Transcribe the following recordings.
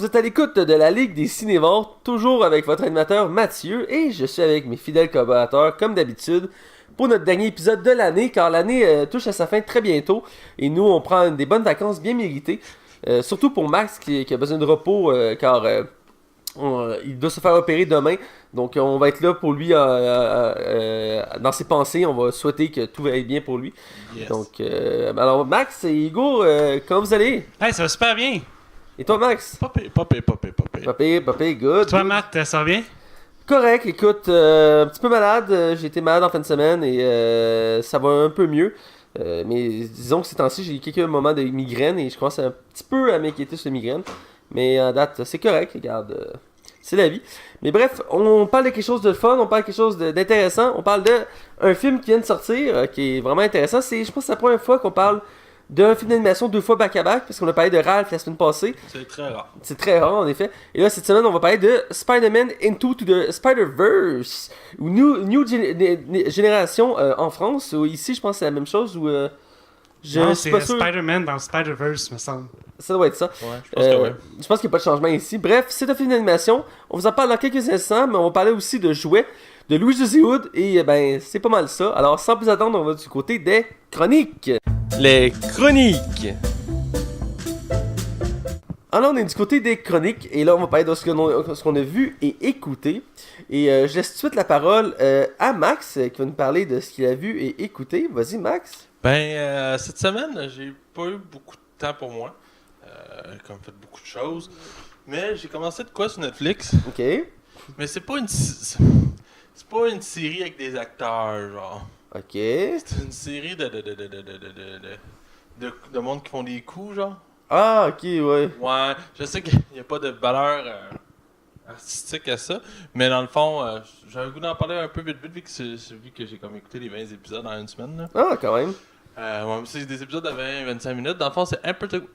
vous êtes à l'écoute de la Ligue des Cinévores, toujours avec votre animateur Mathieu, et je suis avec mes fidèles collaborateurs, comme d'habitude, pour notre dernier épisode de l'année, car l'année touche à sa fin très bientôt, et nous, on prend des bonnes vacances bien méritées, surtout pour Max, qui a besoin de repos, car il doit se faire opérer demain, donc on va être là pour lui dans ses pensées, on va souhaiter que tout aille bien pour lui. Yes. Donc, alors Max et Hugo, comment vous allez? Hey, ça va super bien. Et toi Max? Pas pire. Pas pire, good. Toi, good. Matt, ça va bien? Correct, écoute, un petit peu malade, j'ai été malade en fin de semaine et ça va un peu mieux. Mais disons que ces temps-ci, j'ai eu quelques moments de migraine et je commence un petit peu à m'inquiéter sur les migraines. Mais en date, c'est correct, regarde, c'est la vie. Mais bref, on parle de quelque chose de fun, on parle de quelque chose d'intéressant. On parle d'un film qui vient de sortir, qui est vraiment intéressant. Je pense que c'est la première fois qu'on parle d'un film d'animation 2 fois back-à-back, parce qu'on a parlé de Ralph la semaine passée. C'est très rare. C'est très rare, en effet. Et là, cette semaine, on va parler de Spider-Man Into the Spider-Verse, ou New Génération en France. Ou ici, je pense que c'est la même chose, ou... Non, suis c'est pas sûr. Spider-Man dans le Spider-Verse, me semble. Ça doit être ça. Ouais, je pense que ouais. Je pense qu'il n'y a pas de changement ici. Bref, c'est un film d'animation. On vous en parle dans quelques instants, mais on va parler aussi de jouets, de Louis José Hood, et ben, c'est pas mal ça. Alors, sans plus attendre, on va du côté des chroniques. Les chroniques. Alors, on est du côté des chroniques, et là, on va parler de ce qu'on a vu et écouté. Et je laisse tout de suite la parole à Max, qui va nous parler de ce qu'il a vu et écouté. Vas-y, Max. Cette semaine, j'ai pas eu beaucoup de temps pour moi. Comme fait beaucoup de choses. Mais j'ai commencé de quoi sur Netflix. Ok. Mais c'est pas une série avec des acteurs, genre. Ok. C'est une série de monde qui font des coups, genre. Ah, ok, ouais. Ouais, je sais qu'il n'y a pas de valeur artistique à ça, mais dans le fond, j'avais le goût d'en parler un peu vite vu que j'ai comme écouté les 20 épisodes en une semaine. Là. Ah, quand même. Ouais, c'est des épisodes de 20-25 minutes. Dans le fond, c'est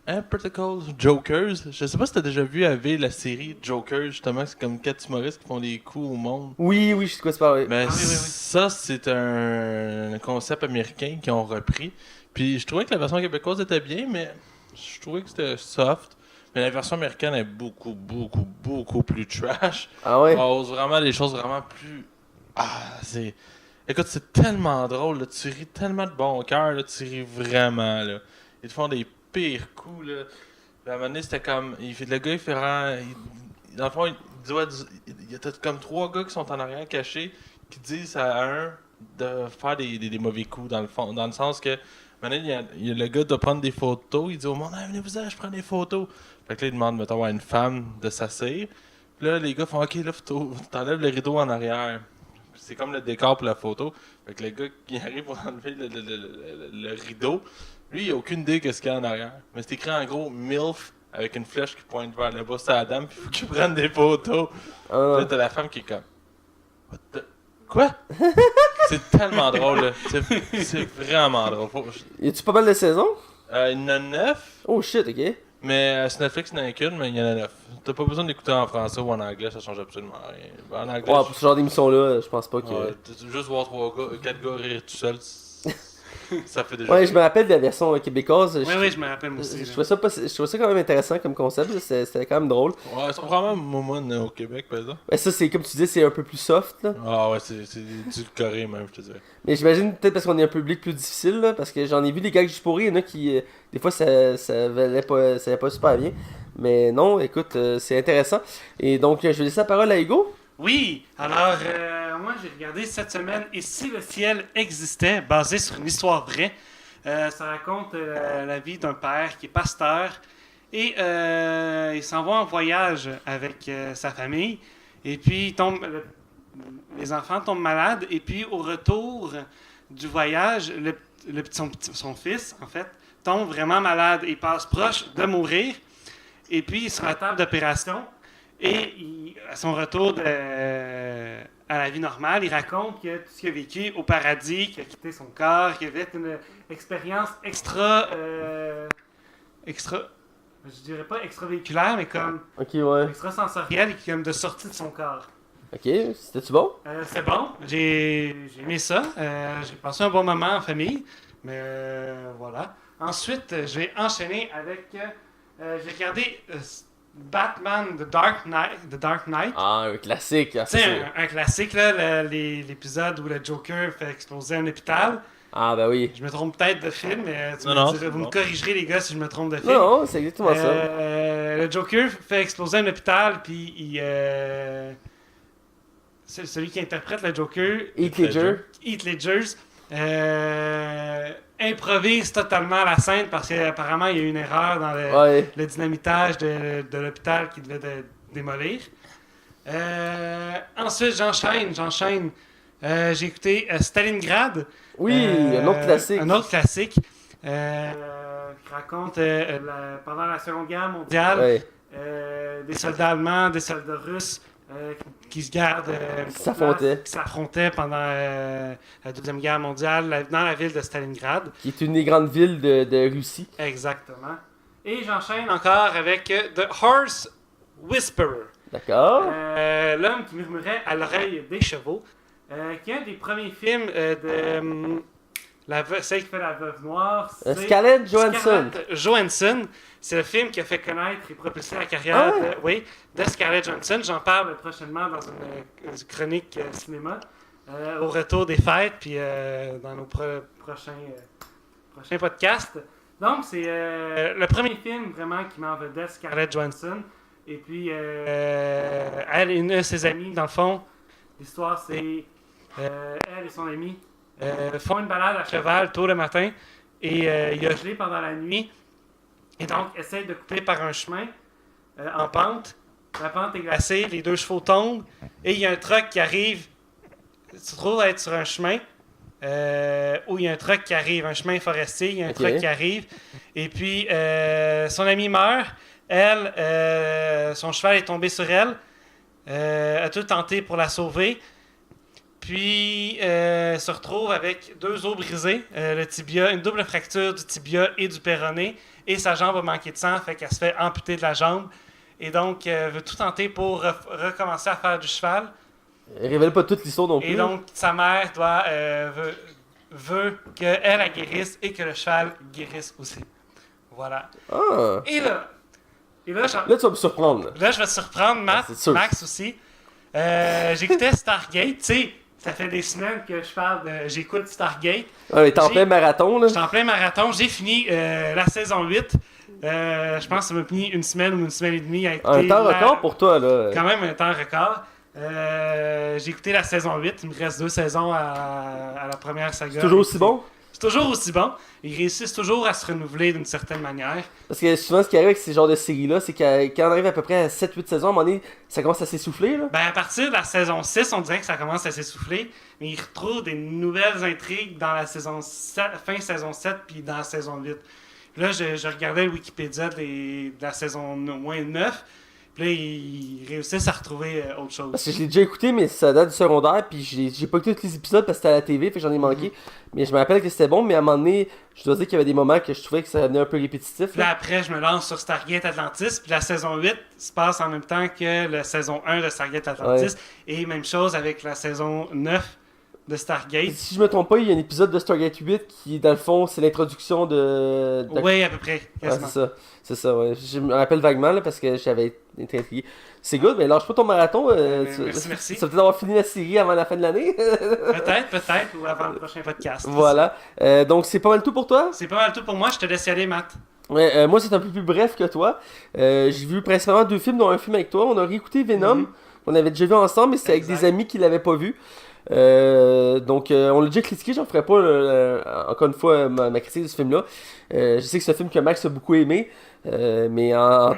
Impractical Jokers. Je sais pas si t'as déjà vu la série Jokers, justement, c'est comme 4 humoristes qui font des coups au monde. Oui, je sais de quoi tu parles. Mais oui. ça, c'est un concept américain qu'ils ont repris. Puis je trouvais que la version québécoise était bien, mais je trouvais que c'était soft. Mais la version américaine est beaucoup plus trash. Ah ouais? On ose vraiment des choses vraiment plus... Écoute, c'est tellement drôle, là. Tu ris tellement de bon cœur, là. Tu ris vraiment, là. Ils te font des pires coups, là. Puis à un moment donné, c'était comme... Le gars, il fait dans le fond, il y a comme 3 gars qui sont en arrière cachés qui disent à un de faire des mauvais coups, dans le fond. Dans le sens que... Maintenant, le gars doit prendre des photos. Il dit au monde, venez-vous-en, je prends des photos. Fait que là, il demande, mettons, à une femme de s'asseoir. Puis là, les gars font, ok, là, t'enlèves le rideau en arrière. C'est comme le décor pour la photo. Fait que le gars qui arrive pour enlever le rideau, lui, il a aucune idée de ce qu'il y a en arrière. Mais c'est écrit en gros MILF avec une flèche qui pointe vers le bas de la dame, puis il faut qu'il prenne des photos. Puis là, t'as la femme qui est comme. Quoi? C'est tellement drôle, là. C'est vraiment drôle. Y a-tu pas mal de saisons? Il y en a 9. Oh shit, ok. Mais sur Netflix, il n'y en a qu'une, mais il y en a 9. T'as pas besoin d'écouter en français ou en anglais, ça change absolument rien. En anglais, Ouais, pour ce genre d'émission-là, je pense pas que. ouais, juste voir 4 gars rire tout seul, ça fait déjà. Ouais, je me rappelle de la version québécoise. Oui, je me rappelle moi aussi. Je trouvais ça quand même intéressant comme concept, là. C'était quand même drôle. Ouais, ils sont vraiment momon au Québec, par exemple. Ouais, ça, c'est comme tu dis, c'est un peu plus soft, là. Ah ouais, c'est du Corée même, je te dirais. Mais j'imagine peut-être parce qu'on est un public plus difficile, là, parce que j'en ai vu des gags juste pourris, il y en a qui, des fois, ça allait pas super bien. Mais non, écoute, c'est intéressant. Et donc, je vais laisser la parole à Hugo. Oui, alors, moi, j'ai regardé cette semaine « Et si le ciel existait », basé sur une histoire vraie. Ça raconte la vie d'un père qui est pasteur et il s'en va en voyage avec sa famille. Et puis, les enfants tombent malades. Et puis, au retour du voyage, son fils, en fait, tombe vraiment malade et passe proche de mourir. Et puis, il est sur la table d'opération. Et à son retour à la vie normale, il raconte que tout ce qu'il a vécu au paradis, qu'il a quitté son corps, qu'il avait une expérience extra, je dirais pas extravéhiculaire, mais comme Ok, ouais. extrasensorielle, et comme de sortie de son corps. Ok, c'était-tu bon? C'est bon, j'ai aimé ça. J'ai passé un bon moment en famille, mais voilà. Ensuite, j'ai enchaîné avec... j'ai regardé Batman The Dark Knight. Ah, un classique. Ah, Tu sais, un classique, là, l'épisode où le Joker fait exploser un hôpital. Ah, ben oui. Je me trompe peut-être de film, mais vous me corrigerez, les gars, si je me trompe de film. Non, c'est exactement ça. Le Joker fait exploser un hôpital, puis c'est celui qui interprète le Joker, Heath Ledger. Heath Ledger, improvise totalement la scène parce qu'apparemment il y a eu une erreur dans le dynamitage de l'hôpital qui devait démolir. Ensuite, j'enchaîne. J'ai écouté Stalingrad. Oui, un autre classique. Un autre classique qui raconte pendant la Seconde Guerre mondiale des soldats allemands, des soldats russes qui se gardent qui s'affrontaient pendant la Deuxième Guerre mondiale dans la ville de Stalingrad. Qui est une des grandes villes de Russie. Exactement. Et j'enchaîne encore avec The Horse Whisperer. D'accord. L'homme qui murmurait à l'oreille des chevaux. Qui est un des premiers films de celle qui fait la Veuve Noire. Scarlett Johansson. C'est le film qui a fait connaître et propulser la carrière de Scarlett Johansson. J'en parle prochainement dans une chronique cinéma. Au retour des fêtes, puis dans nos prochains podcasts. Donc, c'est le premier film vraiment qui met en vedette Scarlett Johansson. Et puis, elle et une de ses amies, dans le fond, l'histoire c'est elle et son ami font une balade à cheval tôt le matin et il y a gelé pendant la nuit et donc essayent de couper par un chemin en pente. La pente est glacée, les deux chevaux tombent et il y a un truck qui arrive. Tu te trouves à être sur un chemin où il y a un truck qui arrive, un chemin forestier, il y a un truck qui arrive et puis son ami meurt. Elle, son cheval est tombé sur elle. A tout tenté pour la sauver. Puis se retrouve avec deux os brisés, le tibia, une double fracture du tibia et du péroné, et sa jambe a manqué de sang, fait qu'elle se fait amputer de la jambe. Et donc, veut tout tenter pour recommencer à faire du cheval. Elle révèle pas toute l'histoire non plus. Et donc, sa mère veut qu'elle guérisse et que le cheval guérisse aussi. Voilà. Ah. Et là, tu vas me surprendre. Là, je vais te surprendre, Max aussi. J'écoutais Stargate, tu sais. Ça fait des semaines que j'écoute Stargate. Ouais, t'es en plein marathon, là. J'étais en plein marathon. J'ai fini la saison 8. Je pense que ça m'a pris une semaine ou une semaine et demie à écouter. Un temps record pour toi, là. Quand même un temps record. J'ai écouté la saison 8. Il me reste 2 saisons à la première saga. C'est toujours aussi bon? C'est toujours aussi bon. Ils réussissent toujours à se renouveler d'une certaine manière. Parce que souvent, ce qui arrive avec ces genres de séries-là, c'est que quand on arrive à peu près à 7-8 saisons, à un moment donné, ça commence à s'essouffler, là. Ben, à partir de la saison 6, on dirait que ça commence à s'essouffler. Mais ils retrouvent des nouvelles intrigues dans la saison 7, fin saison 7 puis dans la saison 8. Puis là, je regardais le Wikipédia de la saison au moins 9. Puis là, ils réussissent à retrouver autre chose. Parce que je l'ai déjà écouté, mais ça date du secondaire, puis j'ai pas écouté tous les épisodes parce que c'était à la TV, fait que j'en ai manqué. Mais je me rappelle que c'était bon, mais à un moment donné, je dois dire qu'il y avait des moments que je trouvais que ça devenait un peu répétitif. Puis là, après, je me lance sur Stargate Atlantis, puis la saison 8 se passe en même temps que la saison 1 de Stargate Atlantis. Et même chose avec la saison 9 de Stargate. Si je me trompe pas, il y a un épisode de Stargate 8 qui, dans le fond, c'est l'introduction de... Oui, à peu près, quasiment. C'est ça, ouais. Je me rappelle vaguement, là, parce que j'avais été intrigué. C'est good, mais lâche pas ton marathon. Merci. Ça va peut-être avoir fini la série avant la fin de l'année. peut-être, ou avant le prochain podcast. Voilà. Donc, c'est pas mal tout pour toi? C'est pas mal tout pour moi, je te laisse y aller, Matt. Ouais, moi, c'est un peu plus bref que toi. J'ai vu principalement 2 films, dont un film avec toi. On a réécouté Venom, qu'on avait déjà vu ensemble, mais c'est avec des amis qui l'avaient pas vu. Donc on l'a déjà critiqué, j'en ferai pas encore une fois ma critique de ce film là. Je sais que c'est un film que Max a beaucoup aimé, mais en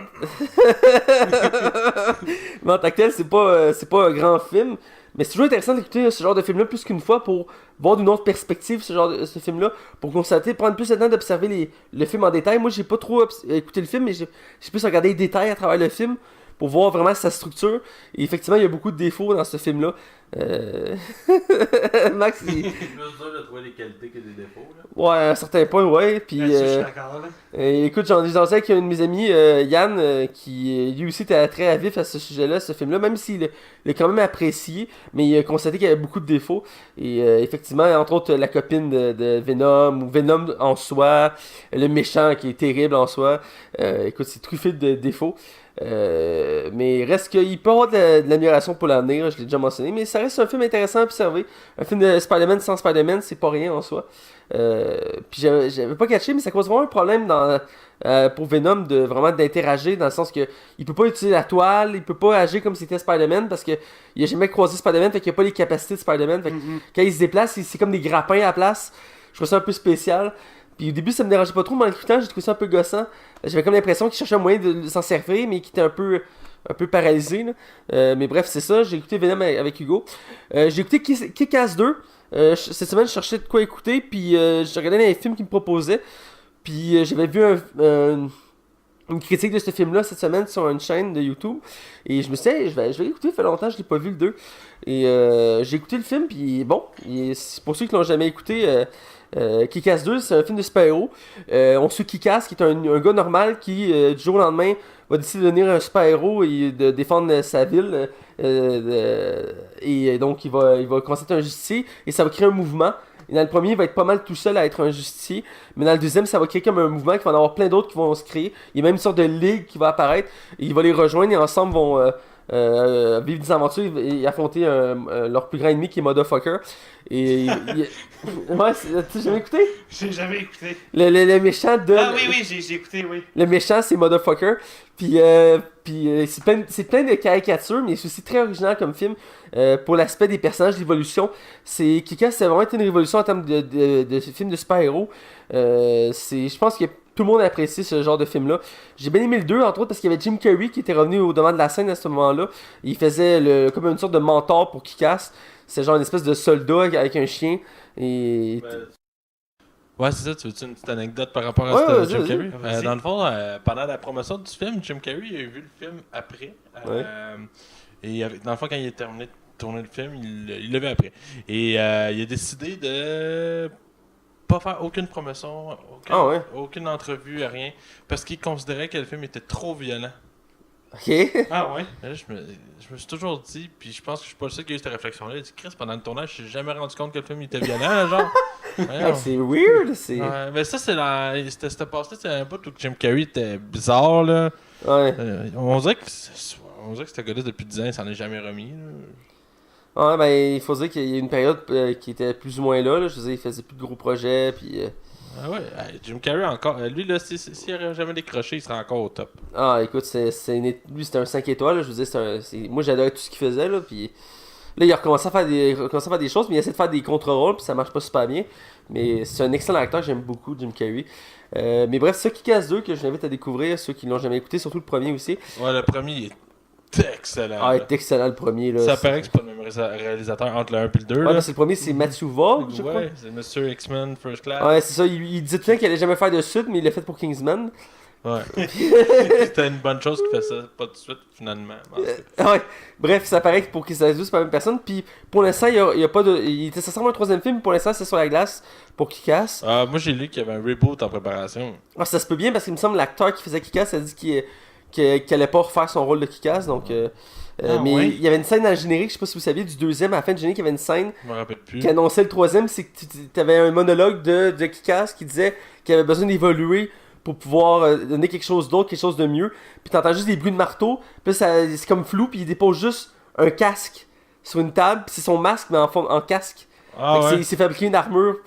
mais en tant que tel c'est pas un grand film, mais c'est toujours intéressant d'écouter ce genre de film là plus qu'une fois pour voir d'une autre perspective ce film là, pour constater, prendre plus le temps d'observer le film en détail. Moi j'ai pas trop écouté le film, mais j'ai plus regardé les détails à travers le film pour voir vraiment sa structure. Et effectivement, il y a beaucoup de défauts dans ce film-là. Max, il... C'est plus dur de trouver des qualités que des défauts, là. Ouais, à un certain point, ouais. Puis, je suis d'accord, là. Écoute, j'en disais avec un de mes amis, Yann, qui lui aussi était très avif à ce sujet-là, ce film-là, même s'il l'a quand même apprécié, mais il a constaté qu'il y avait beaucoup de défauts. Et effectivement, entre autres, la copine de Venom, ou Venom en soi, le méchant qui est terrible en soi. Écoute, c'est truffé de défauts. Mais reste qu'il peut y avoir de l'amélioration pour l'avenir, je l'ai déjà mentionné, mais ça reste un film intéressant à observer. Un film de Spider-Man sans Spider-Man, c'est pas rien en soi. Puis j'avais pas catché, mais ça cause vraiment un problème pour Venom d'interagir, dans le sens que il peut pas utiliser la toile, il peut pas agir comme si c'était Spider-Man, parce que il a jamais croisé Spider-Man, fait qu'il a pas les capacités de Spider-Man. Fait que quand il se déplace, c'est comme des grappins à la place. Je trouve ça un peu spécial. Puis au début, ça me dérangeait pas trop, mais en l'écoutant, j'ai trouvé ça un peu gossant. J'avais comme l'impression qu'il cherchait un moyen de s'en servir, mais qu'il était un peu paralysé. Là. Mais bref, c'est ça. J'ai écouté Venom avec Hugo. J'ai écouté Kick-Ass 2. Cette semaine, je cherchais de quoi écouter, puis j'ai regardé les films qu'il me proposait. Puis j'avais vu une critique de ce film-là cette semaine sur une chaîne de YouTube. Et je me suis dit, hey, je vais l'écouter, ça fait longtemps que je l'ai pas vu le 2. Et j'ai écouté le film, puis bon, c'est pour ceux qui l'ont jamais écouté, Kick-Ass 2, c'est un film de super-héros. On suit Kick-Ass, qui est un gars normal qui, du jour au lendemain, va décider de devenir un super-héros et de défendre sa ville. Et donc, il va commencer à être un justicier, et ça va créer un mouvement. Et dans le premier, il va être pas mal tout seul à être un justicier. Mais dans le deuxième, ça va créer comme un mouvement, qu'il va y en avoir plein d'autres qui vont se créer. Il y a même une sorte de ligue qui va apparaître. Et il va les rejoindre et ensemble vont vivre des aventures et affronter leur plus grand ennemi qui est Motherfucker. Et ouais, t'as jamais écouté? J'ai jamais écouté. Le méchant de... Ah oui, j'ai écouté, oui. Le méchant, c'est Motherfucker. Puis c'est plein de caricatures, mais c'est aussi très original comme film. Pour l'aspect des personnages, l'évolution. Kick-Ass, c'est vraiment été une révolution en termes de film de super-héros. Je pense que tout le monde a apprécié ce genre de film-là. J'ai bien aimé le 2, entre autres, parce qu'il y avait Jim Carrey qui était revenu au devant de la scène à ce moment-là. Il faisait comme une sorte de mentor pour Kick-Ass. C'est genre une espèce de soldat avec un chien. Et... Ouais, c'est ça, tu veux-tu une petite anecdote par rapport à Jim Carrey? Dans le fond, pendant la promotion du film, Jim Carrey il a vu le film après. Et dans le fond, quand il a terminé de tourner le film, il l'a vu après. Et il a décidé de pas faire aucune promotion, aucune entrevue, rien, parce qu'il considérait que le film était trop violent. Ok. Ah ouais? Là, je me suis toujours dit, puis je pense que je suis pas le seul qui a eu cette réflexion-là. Il dit, Chris, pendant le tournage, je me suis jamais rendu compte que le film était violent, genre. Hey, c'est weird, c'est... Ouais, mais ça, cette passe-là, c'est un peu où Jim Carrey était bizarre, là. Ouais. On dirait que ce gars-là, depuis 10 ans, il s'en est jamais remis, là. Ouais, ben, il faut dire qu'il y a une période qui était plus ou moins là. Je veux dire, il faisait plus de gros projets, puis... Ah ouais, Jim Carrey encore. Lui, là, s'il aurait jamais décroché, il serait encore au top. Ah, écoute, lui, c'était un 5 étoiles. Là. Je veux dire, moi, j'adorais tout ce qu'il faisait, là, puis... Là, il a recommencé à faire des choses, mais il essaie de faire des contre-rôles, puis ça marche pas super bien. Mais c'est un excellent acteur, j'aime beaucoup Jim Carrey. Mais bref, ça, Kick-Ass 2, que je l'invite à découvrir, ceux qui l'ont jamais écouté, surtout le premier aussi. Ouais, le premier, il est excellent. Ah, il est excellent, le premier. Là, ça paraît que c'est pas le même réalisateur entre le 1 et le 2. Ouais, parce que le premier, c'est Matthew Vaughn, je crois. Ouais, c'est Mr. X-Men First Class. Ouais, c'est ça. Il disait tout le temps qu'il allait jamais faire de suite, mais il l'a fait pour Kingsman. Ouais. C'était une bonne chose qu'il fait ça, pas de suite, finalement. Ouais. Bref, ça paraît que pour Kick-Ass 2, c'est pas la même personne. Puis pour l'instant, il y a pas de. Il était censé avoir un troisième film, pour l'instant, c'est sur la glace pour Kick-Ass. Moi, j'ai lu qu'il y avait un reboot en préparation. Ah, ça se peut bien parce qu'il me semble que l'acteur qui faisait Kick-Ass a dit qu'il allait pas refaire son rôle de Kick-Ass. Donc. Mais ouais. il y avait une scène dans le générique, je sais pas si vous saviez, du deuxième, à la fin du générique, il y avait une scène Je me rappelle plus. qui annonçait le troisième, c'est que tu avais un monologue de Kick-Ass qui disait qu'il avait besoin d'évoluer pour pouvoir donner quelque chose d'autre, quelque chose de mieux. Puis t'entends juste des bruits de marteau, puis c'est comme flou, puis il dépose juste un casque sur une table, puis c'est son masque, mais en casque. Ah ouais. Il s'est fabriqué une armure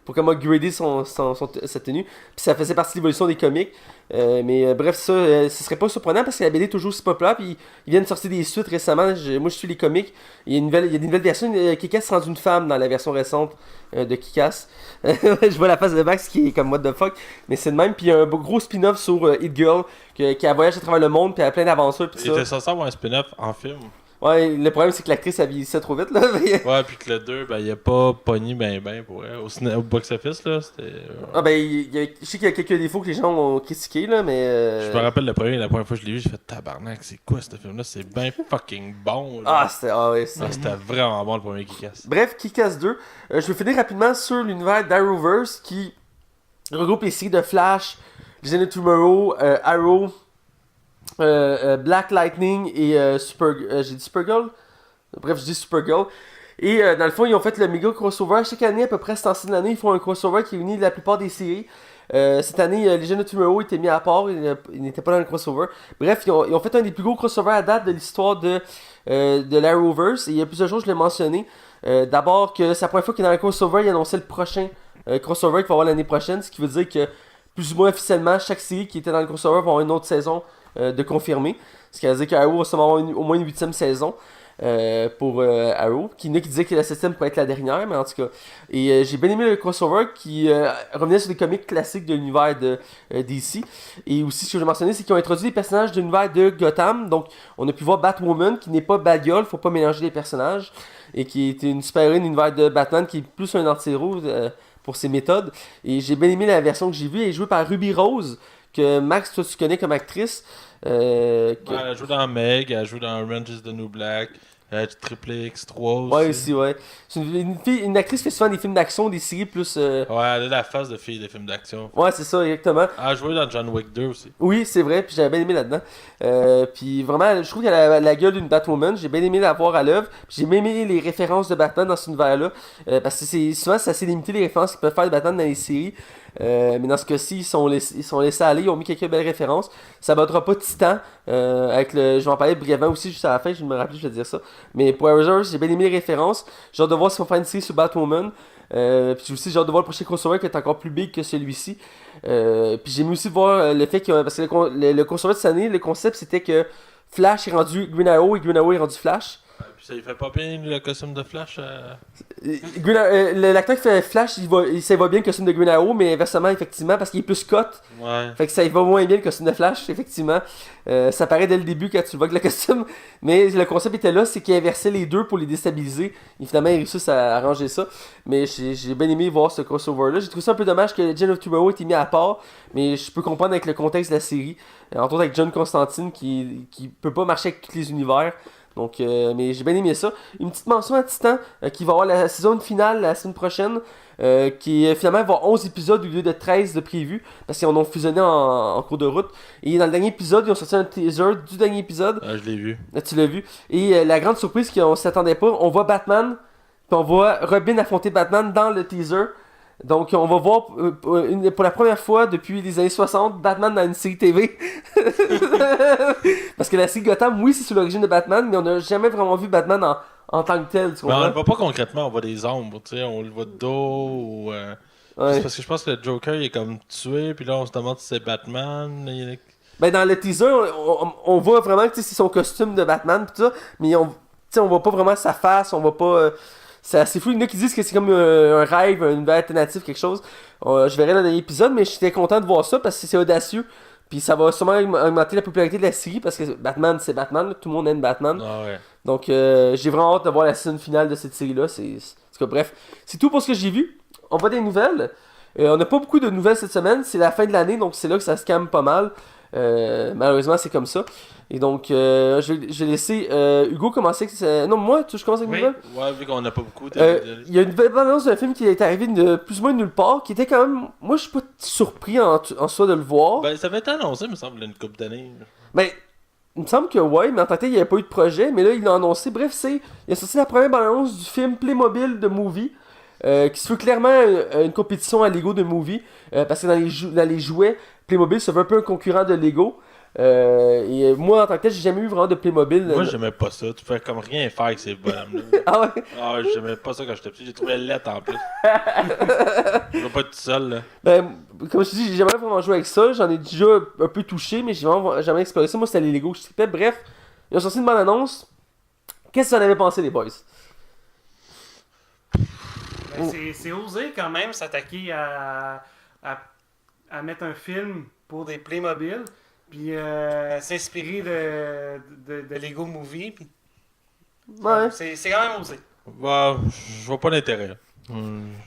pour comme upgrader sa tenue. Puis ça faisait partie de l'évolution des comics. Mais bref, ce serait pas surprenant parce que la BD est toujours si populaire. Puis ils viennent de sortir des suites récemment. Moi, je suis les comics. Il y a des nouvelles versions. Kick-Ass se rend une femme dans la version récente de Kick-Ass. Je vois la face de Max qui est comme what the fuck. Mais c'est le même. Puis il y a un gros spin-off sur Hit Girl qui a voyagé à travers le monde. Puis elle a plein d'aventures. Il était censé avoir un spin-off en film. Ouais, le problème c'est que l'actrice a vieillissait trop vite là. Ouais, puis que le 2, ben il a pas pogné ben pour elle. Au box-office là, c'était. Ah ben, je sais qu'il y a quelques défauts que les gens ont critiqués là, mais. Je me rappelle la première fois que je l'ai vu, j'ai fait tabarnak, c'est quoi ce film là? C'est bien fucking bon. Là. Ouais, c'était vraiment bon le premier Kick-Ass. Bref, Kick-Ass 2. Je vais finir rapidement sur l'univers d'Arrowverse qui regroupe les séries de Flash, Legend of Tomorrow, Arrow. Black Lightning et j'ai dit Supergirl? Bref, je dis Supergirl. Et dans le fond, ils ont fait le méga crossover. Chaque année, à peu près, à ce temps-ci de l'année, ils font un crossover qui unit la plupart des séries. Cette année, Legend of Tomorrow était mis à part, il n'était pas dans le crossover. Bref, ils ont fait un des plus gros crossovers à date de l'histoire de l'Arrowverse. Et il y a plusieurs jours, je l'ai mentionné. D'abord, que c'est la première fois qu'il est dans le crossover, il annonçait le prochain crossover qu'il va avoir l'année prochaine. Ce qui veut dire que, plus ou moins officiellement, chaque série qui était dans le crossover va avoir une autre saison de confirmer. Ce qui veut dire qu'Arrow va sûrement avoir au moins une 8ème saison. Pour Arrow, qui disait que la 7ème pourrait être la dernière, mais en tout cas. Et j'ai bien aimé le crossover qui revenait sur des comics classiques de l'univers de DC. Et aussi, ce que je mentionné, c'est qu'ils ont introduit des personnages de l'univers de Gotham. Donc, on a pu voir Batwoman, qui n'est pas Batgirl, faut pas mélanger les personnages. Et qui était une super-héroïne de l'univers de Batman, qui est plus un anti-héros pour ses méthodes. Et j'ai bien aimé la version que j'ai vue. Elle est jouée par Ruby Rose, que Max, toi, tu connais comme actrice. Elle joue dans Meg, elle joue dans Orange is the New Black, Triple X3 aussi. Ouais, aussi, ouais. C'est une actrice qui fait souvent des films d'action, des séries plus. Ouais, elle a la face de fille des films d'action. Ouais, c'est ça, exactement. Elle a joué dans John Wick 2 aussi. Oui, c'est vrai, puis j'avais bien aimé là-dedans. Puis vraiment, je trouve qu'elle a la gueule d'une Batwoman. J'ai bien aimé la voir à l'œuvre. J'ai bien aimé les références de Batman dans cet univers-là. Parce que souvent, c'est assez limité les références qu'ils peuvent faire de Batman dans les séries. Mais dans ce cas-ci, ils sont laissés aller. Ils ont mis quelques belles références. Ça battra pas Titan. Je vais en parler brièvement aussi juste à la fin. Je me rappelle, je vais dire ça. Mais pour Arrowverse, j'ai bien aimé les références. J'ai hâte de voir s'ils vont faire une série sur Batwoman. Puis aussi, j'ai hâte de voir le prochain crossover qui est encore plus big que celui-ci. Puis j'ai aimé aussi voir le fait que. Parce que le crossover de cette année, le concept c'était que Flash est rendu Green Arrow et Green Arrow est rendu Flash. Puis ça, il fait pas bien le costume de Flash. L'acteur qui fait Flash, ça va bien le costume de Green Arrow, mais inversement, effectivement, parce qu'il est plus cut. Ouais. Fait que ça va moins bien le costume de Flash, effectivement. Ça paraît dès le début quand tu vois que le costume. Mais le concept était là, c'est qu'il inversait les deux pour les déstabiliser. Et finalement, ils réussissent à arranger ça. Mais j'ai bien aimé voir ce crossover-là. J'ai trouvé ça un peu dommage que Legend of Tomorrow ait été mis à part. Mais je peux comprendre avec le contexte de la série. Entre autres avec John Constantine qui peut pas marcher avec tous les univers. Donc, mais j'ai bien aimé ça. Une petite mention à Titan qui va avoir la saison finale la semaine prochaine. Qui finalement va avoir 11 épisodes au lieu de 13 de prévu. Parce qu'ils en ont fusionné en cours de route. Et dans le dernier épisode, ils ont sorti un teaser du dernier épisode. Je l'ai vu. Tu l'as vu. Et la grande surprise qu'on s'attendait pas, on voit Batman. Puis on voit Robin affronter Batman dans le teaser. Donc on va voir pour la première fois depuis les années 60 Batman dans une série TV. Parce que la série Gotham, oui, c'est sur l'origine de Batman, mais on n'a jamais vraiment vu Batman en tant que tel. Tu Mais on comprends? le voit pas concrètement, on voit des ombres, tu sais, on le voit de dos ou. Ouais. C'est parce que je pense que le Joker il est comme tué, puis là on se demande si c'est Batman. Ben dans le teaser, on voit vraiment que c'est son costume de Batman pis tout ça, mais on voit pas vraiment sa face, on voit pas. C'est assez fou. Il y en a qui disent que c'est comme un rêve, une nouvelle alternative, quelque chose. Je verrai dans l'épisode, mais j'étais content de voir ça parce que c'est audacieux. Puis ça va sûrement augmenter la popularité de la série parce que Batman, c'est Batman. Là. Tout le monde aime Batman. Ah ouais. Donc j'ai vraiment hâte de voir la saison finale de cette série-là. Bref, c'est tout pour ce que j'ai vu. On va des nouvelles. On n'a pas beaucoup de nouvelles cette semaine. C'est la fin de l'année, donc c'est là que ça se calme pas mal. Malheureusement, c'est comme ça. Et donc, je vais laisser Hugo commencer. Non, moi, je commence avec une nouvelle. Ouais, vu qu'on n'a pas beaucoup. Il y a une belle annonce d'un film qui est arrivé de plus ou moins de nulle part, qui était quand même. Moi, je suis pas surpris en soi de le voir. Ben, ça avait été annoncé, me semble, une couple d'années. Ben, il me semble que ouais, mais en tant que tel, il n'y avait pas eu de projet. Mais là, il l'a annoncé. Bref, il a sorti la première bande-annonce du film Playmobil de Movie. Qui se veut clairement une compétition à Lego de Movie. Parce que dans les jouets, Playmobil se veut un peu un concurrent de Lego. Et moi en tant que tel j'ai jamais eu vraiment de Playmobil. Moi j'aimais pas ça, tu fais comme rien faire avec ces bonhommes-là. Ah ouais? Ah j'aimais pas ça quand j'étais petit, j'ai trouvé lettre en plus. Je vais pas être tout seul là. Ben, comme je te dis, j'ai jamais vraiment joué avec ça, j'en ai déjà un peu touché, mais j'ai vraiment jamais exploré ça. Moi c'était les Lego, je tripais. Bref, ils ont sorti une bonne annonce. Qu'est-ce que vous en avez pensé les boys? Ben, c'est osé quand même s'attaquer à mettre un film pour des Playmobil. Puis s'inspirer de Lego Movie. Puis, Ouais. c'est quand même osé. Bah, je vois pas l'intérêt.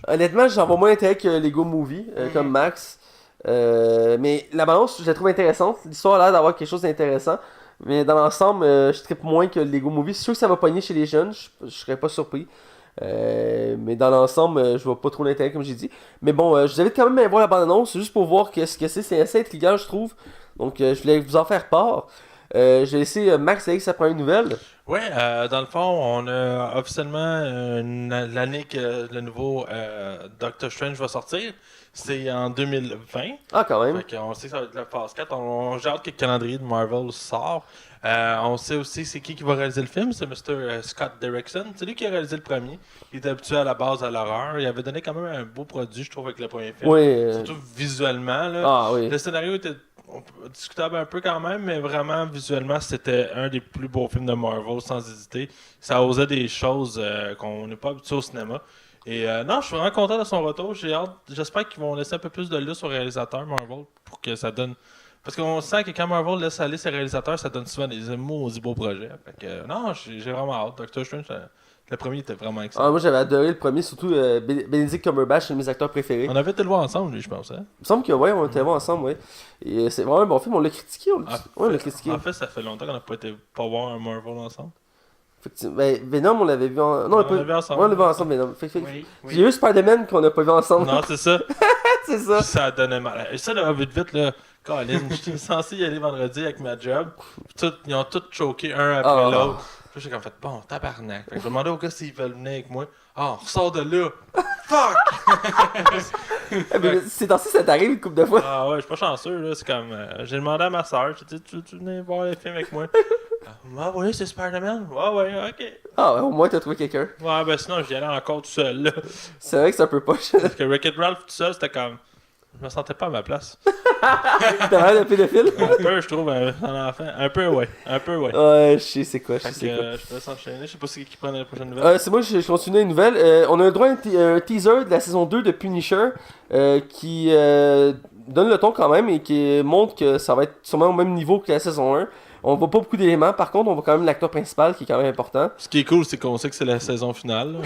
Honnêtement, j'en vois moins intérêt que Lego Movie, comme Max. Mais la balance, je la trouve intéressante. L'histoire a l'air d'avoir quelque chose d'intéressant. Mais dans l'ensemble, je trippe moins que Lego Movie. C'est sûr que ça va pogner chez les jeunes, je serais pas surpris. Mais dans l'ensemble, je vois pas trop l'intérêt, comme j'ai dit. Mais bon, je vous invite quand même à voir la bande-annonce, juste pour voir ce que c'est. C'est assez intriguant, je trouve. Donc, je voulais vous en faire part. Je vais laisser Max avec sa première nouvelle. Ouais, dans le fond, on a officiellement l'année que le nouveau Doctor Strange va sortir. C'est en 2020. Ah, quand même. Fait qu'on sait que ça va être la phase 4. J'ai hâte que le calendrier de Marvel sort. On sait aussi c'est qui va réaliser le film. C'est Mr. Scott Derrickson. C'est lui qui a réalisé le premier. Il est habitué à la base à l'horreur. Il avait donné quand même un beau produit, je trouve, avec le premier film. Oui. Surtout visuellement. Là. Ah, oui. Le scénario était discutable un peu quand même, mais vraiment, visuellement, c'était un des plus beaux films de Marvel, sans hésiter. Ça osait des choses qu'on n'est pas habitué au cinéma. Et non, je suis vraiment content de son retour. J'ai hâte. J'espère qu'ils vont laisser un peu plus de lustre aux réalisateurs Marvel pour que ça donne. Parce qu'on sent que quand Marvel laisse aller ses réalisateurs, ça donne souvent des maudits beaux projets. Fait que non, j'ai vraiment hâte. Doctor Strange, le premier était vraiment excellent. Ah, moi j'avais adoré le premier, surtout Benedict Cumberbatch, c'est un de mes acteurs préférés. On avait été le voir ensemble, lui, je pense. Hein? Il me semble que ouais, on était voir ensemble, ouais. Et c'est vraiment un bon film, on l'a critiqué. On l'a critiqué. En fait, ça fait longtemps qu'on n'a pas été pas voir un Marvel ensemble. Ben, Venom, on l'avait vu en. Non, On l'a vu ensemble. Ouais, on l'a vu ensemble, Venom. Oui. Il y a eu Spider-Man qu'on n'a pas vu ensemble. Non, c'est ça. C'est ça. Ça donnait mal. Et ça, là, vite, là, Colin, j'étais censé y aller vendredi avec ma job. Ils ont tous choqué un après l'autre. Puis j'ai comme fait, bon, tabarnak. Fait que je demandais aux gars s'ils veulent venir avec moi. Ah, on ressort de là. Fuck! C'est ainsi ça t'arrive une couple de fois. Ah ouais, je suis pas chanceux, là. C'est comme, j'ai demandé à ma soeur, j'ai dit, tu venais voir les films avec moi? Ah ouais, c'est Spider-Man? Ouais, ok. Ah, ouais, au moins t'as trouvé quelqu'un. Ouais, ben sinon, j'y allais encore tout seul, là. C'est vrai que c'est un peu poche. Parce que Wreck-It Ralph tout seul, c'était comme. Je me sentais pas à ma place. T'as l'air de pédophile? Un peu, je trouve, un enfant. Un peu, ouais. Ouais, je sais c'est quoi, je Fait sais que, quoi. je te laisse enchaîner. Je sais pas c'est qui prend la prochaine nouvelle. C'est moi, je continue une nouvelle. On a le droit à un teaser de la saison 2 de Punisher qui donne le ton quand même et qui montre que ça va être sûrement au même niveau que la saison 1. On voit pas beaucoup d'éléments, par contre, on voit quand même l'acteur principal qui est quand même important. Ce qui est cool, c'est qu'on sait que c'est la saison finale. Là.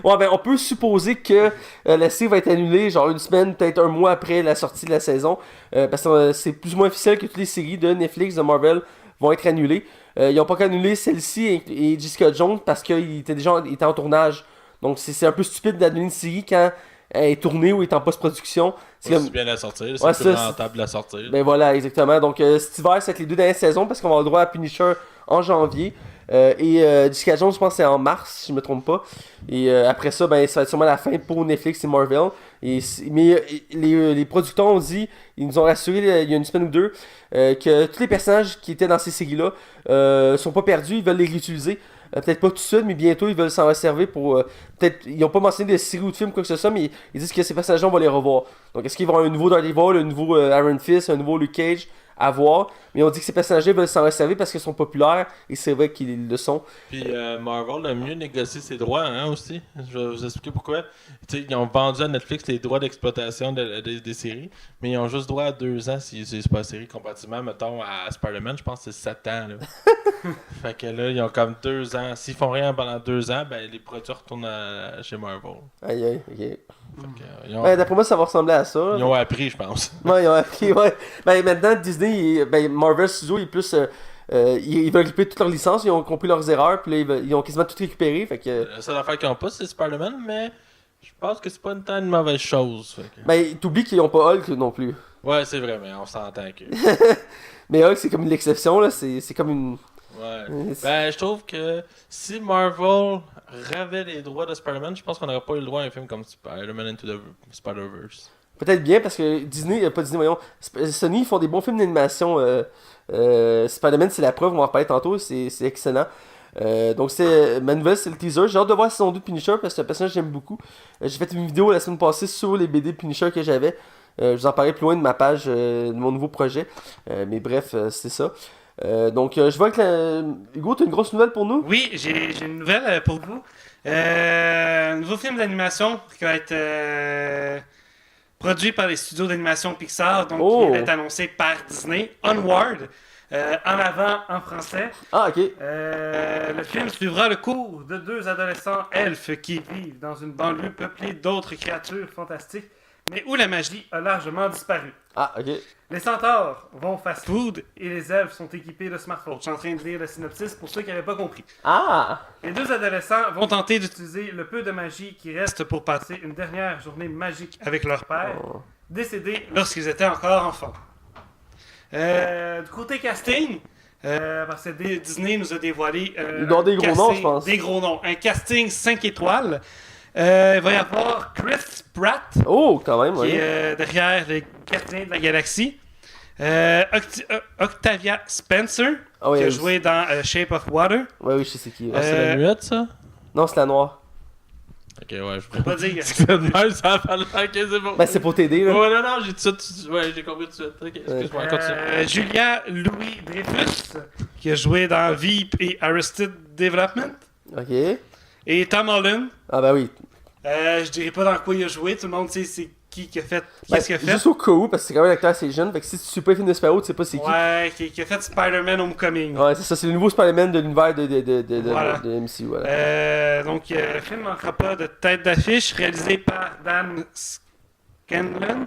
Ouais, ben on peut supposer que la série va être annulée, genre une semaine, peut-être un mois après la sortie de la saison. Parce que c'est plus ou moins officiel que toutes les séries de Netflix, de Marvel vont être annulées. Ils n'ont pas qu'annulé celle-ci et Jessica Jones parce qu'ils étaient en tournage. Donc c'est un peu stupide d'annuler une série quand elle est tournée ou est en post-production. C'est bien la sortir, c'est Ouais, plus ça, rentable de la sortir. Ben voilà, exactement. Donc cet hiver, c'est les 2 dernières saisons parce qu'on va avoir le droit à Punisher en janvier. Et Jessica Jones, je pense que c'est en mars, si je me trompe pas. Et après ça, ben ça va être sûrement la fin pour Netflix et Marvel. Mais les producteurs ont dit, ils nous ont rassuré il y a une semaine ou deux, que tous les personnages qui étaient dans ces séries-là sont pas perdus, ils veulent les réutiliser. Peut-être pas tout de suite, mais bientôt ils veulent s'en réserver pour. Peut-être. Ils n'ont pas mentionné de série ou de film, quoi que ce soit, mais ils disent que ces personnages-là, on va les revoir. Donc est-ce qu'ils vont avoir un nouveau Daredevil, un nouveau Iron Fist, un nouveau Luke Cage à voir? Mais on dit que ces personnages-là veulent s'en réserver parce qu'ils sont populaires, et c'est vrai qu'ils le sont. Puis Marvel a mieux négocié ses droits, hein, aussi. Je vais vous expliquer pourquoi. T'sais, ils ont vendu à Netflix les droits d'exploitation des séries, mais ils ont juste droit à 2 ans si c'est pas la série comparativement, mettons, à Spider-Man, je pense que c'est 7 ans, là. Fait que là, ils ont comme 2 ans. S'ils font rien pendant 2 ans, ben les produits retournent chez Marvel. Aïe, ok. Fait que, Ouais, d'après moi, ça va ressembler à ça. Ils ont appris, je pense. Ouais, ils ont appris, ouais. Ben maintenant, Disney, Marvel Studios, ils plus. Ils veulent récupérer toutes leurs licences, ils ont compris leurs erreurs, puis là, ils ont quasiment tout récupéré. Fait que. La seule affaire qu'ils ont pas, c'est Spider-Man, mais je pense que c'est pas une mauvaise chose. Fait que... Ben, t'oublies qu'ils ont pas Hulk non plus. Ouais, c'est vrai, mais on s'entend que. Mais Hulk, c'est comme l'exception, là. C'est comme une. Ouais. Ben, je trouve que si Marvel ravait les droits de Spider-Man, je pense qu'on n'aurait pas eu le droit à un film comme Spider-Man Into the Spider-Verse. Peut-être bien parce que Disney, pas Disney, voyons. Sony, ils font des bons films d'animation. Spider-Man, c'est la preuve, on va en reparler tantôt, c'est excellent. Donc ma nouvelle, c'est le teaser. J'ai hâte de voir la saison 2 de Punisher parce que c'est un personnage que j'aime beaucoup. J'ai fait une vidéo la semaine passée sur les BD Punisher que j'avais. Je vous en parlerai plus loin de ma page, de mon nouveau projet. Mais bref, c'est ça. Donc je vois que Hugo, tu as une grosse nouvelle pour nous? Oui, j'ai une nouvelle pour vous. Un nouveau film d'animation qui va être produit par les studios d'animation Pixar, donc qui est annoncé par Disney, Onward, en avant en français. Ah, ok. Le film suivra le cours de 2 adolescents elfes qui vivent dans une banlieue peuplée d'autres créatures fantastiques, mais où la magie a largement disparu. Ah, ok. Les centaures vont fast-food et les elfes sont équipés de smartphones. Je suis en train de lire le synopsis pour ceux qui n'avaient pas compris. Ah! Les 2 adolescents vont tenter d'utiliser le peu de magie qui reste pour passer une dernière journée magique avec leur père, décédé lorsqu'ils étaient encore enfants. Du côté casting, Parce que Disney nous a dévoilé Il doit avoir des gros noms, je pense. des gros noms. Un casting 5 étoiles. Il va y avoir Chris Pratt, Oh, quand même, qui ouais. est derrière les Gardiens de la Galaxie. Octavia Spencer, Ah ouais, qui a oui. joué dans Shape of Water. Ouais, oui, je sais c'est qui. Ah, c'est la muette, ça? Non, c'est la noire. Ok, ouais, je Je peux pas dire. C'est de même, ça a fallu. Ok, c'est bon. Ben, c'est pour t'aider, là. Ouais, non, j'ai tout ça. Ouais, j'ai compris tout de suite. Ok, excuse-moi, continue. Julia Louis Dreyfus, qui a joué dans Veep et Arrested Development. Ok. Et Tom Holland. Ah, ben oui. Je dirais pas dans quoi il a joué, tout le monde sait c'est qui a fait. Ben, Qu'est-ce qu'il a fait? juste au cas où, parce que c'est quand même un acteur assez jeune, fait que si tu suis pas les films de super-héros, tu sais pas c'est qui. Ouais, qui a fait Spider-Man Homecoming. Ouais, c'est ça, c'est le nouveau Spider-Man de l'univers Voilà. de MCU, voilà. Donc, le film ne manquera pas de tête d'affiche, réalisé par Dan Scanlon.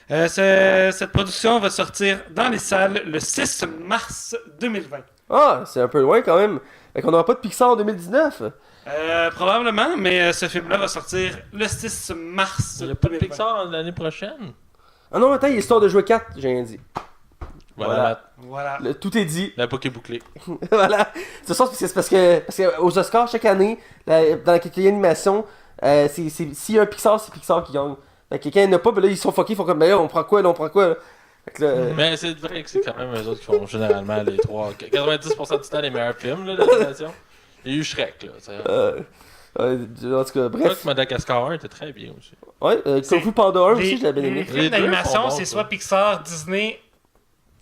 Cette production va sortir dans les salles le 6 mars 2020. Ah, c'est un peu loin quand même. Fait qu'on aura pas de Pixar en 2019. Probablement, mais ce film-là va sortir le 6 mars Il n'y a pas de 2020. Pixar l'année prochaine? Ah non, attends, il y a l'histoire de jouer 4, j'ai rien dit. Voilà. Voilà. Voilà. Tout est dit. La boucle est bouclée. Voilà. C'est ça, c'est parce que aux Oscars, chaque année, dans la catégorie animation, s'il y a un Pixar, c'est Pixar qui gagne. Fait que quand il n'y en a pas, ben là, ils sont fuckés, ils font comme, ben là, on prend quoi, là, on prend quoi, là. Fait que là, Mais c'est vrai que c'est quand même eux autres qui font généralement les 90% du temps les meilleurs films là, d'animation. Il y a eu Shrek, là. en tout cas, Bref. bref. Madagascar 1 était très bien aussi. Ouais, Kung Fu Panda 1 aussi, je l'avais bien Les aimé. films Les deux d'animation, sont bons, c'est ça. soit Pixar, Disney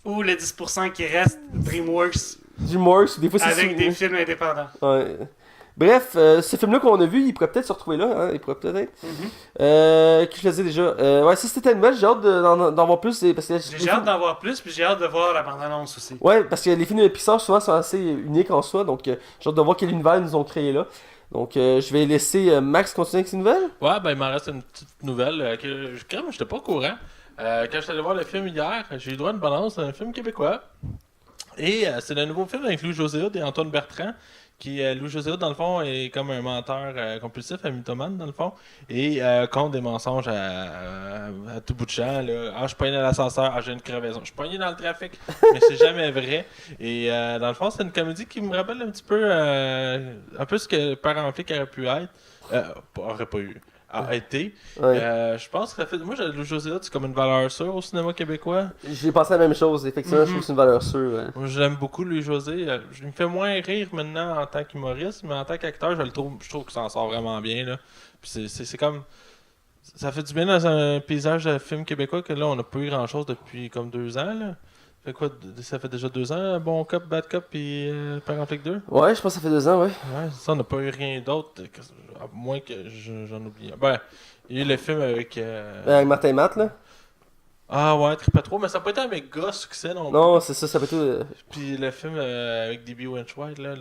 ou les 10% qui restent DreamWorks Du Morse, des fois c'est avec sous- des films indépendants. Ouais. Bref, ce film-là qu'on a vu, il pourrait peut-être se retrouver là, hein, il pourrait peut-être. Que je faisais déjà. Ouais, si c'était une nouvelle, j'ai hâte d'en voir plus. Parce que J'ai hâte d'en voir plus, puis j'ai hâte de voir la bande-annonce aussi. Ouais, parce que les films de Pixar souvent sont assez uniques en soi, donc j'ai hâte de voir quel univers ils nous ont créé là. Donc je vais laisser Max continuer avec ses nouvelles. Ouais, ben il m'en reste une petite nouvelle que quand même j'étais pas au courant. Quand j'étais allé voir le film hier, j'ai eu droit à une balance, un film québécois. Et c'est le nouveau film avec Louis-José Hood et Antoine Bertrand. Louis-José Hood, dans le fond, est comme un menteur compulsif, un mythomane, dans le fond, et compte des mensonges à tout bout de champ. Là. Ah, je suis pogné dans l'ascenseur, ah, j'ai une crevaison. Je suis pogné dans le trafic, mais c'est jamais vrai. Et dans le fond, c'est une comédie qui me rappelle un petit peu un peu ce que Père en flic aurait pu être. Aurait pas eu. A été. Ouais. Je pense que ça fait. Moi, Louis-José Hood, c'est comme une valeur sûre au cinéma québécois. J'ai pensé à la même chose, effectivement, je trouve que c'est une valeur sûre. Ouais. Moi, je l'aime beaucoup, Louis-José. Je me fais moins rire maintenant en tant qu'humoriste, mais en tant qu'acteur, je trouve qu'il s'en sort vraiment bien. Là. Puis c'est comme. Ça fait du bien dans un paysage de film québécois que là, on n'a pas eu grand-chose depuis comme 2 ans. Là. Ça fait déjà 2 ans, Bon Cop, Bad Cop et Père en flic 2? Ouais, je pense que ça fait 2 ans, ouais. Ouais, ça, on n'a pas eu rien d'autre, à moins que j'en oublie. Ben, il y a eu le film avec... Avec Martin et Matt, là. Ah ouais, Triple 3, mais ça n'a pas été un méga succès non plus. Non, c'est ça peut être. Puis le film avec D.B. Winchwhite, là,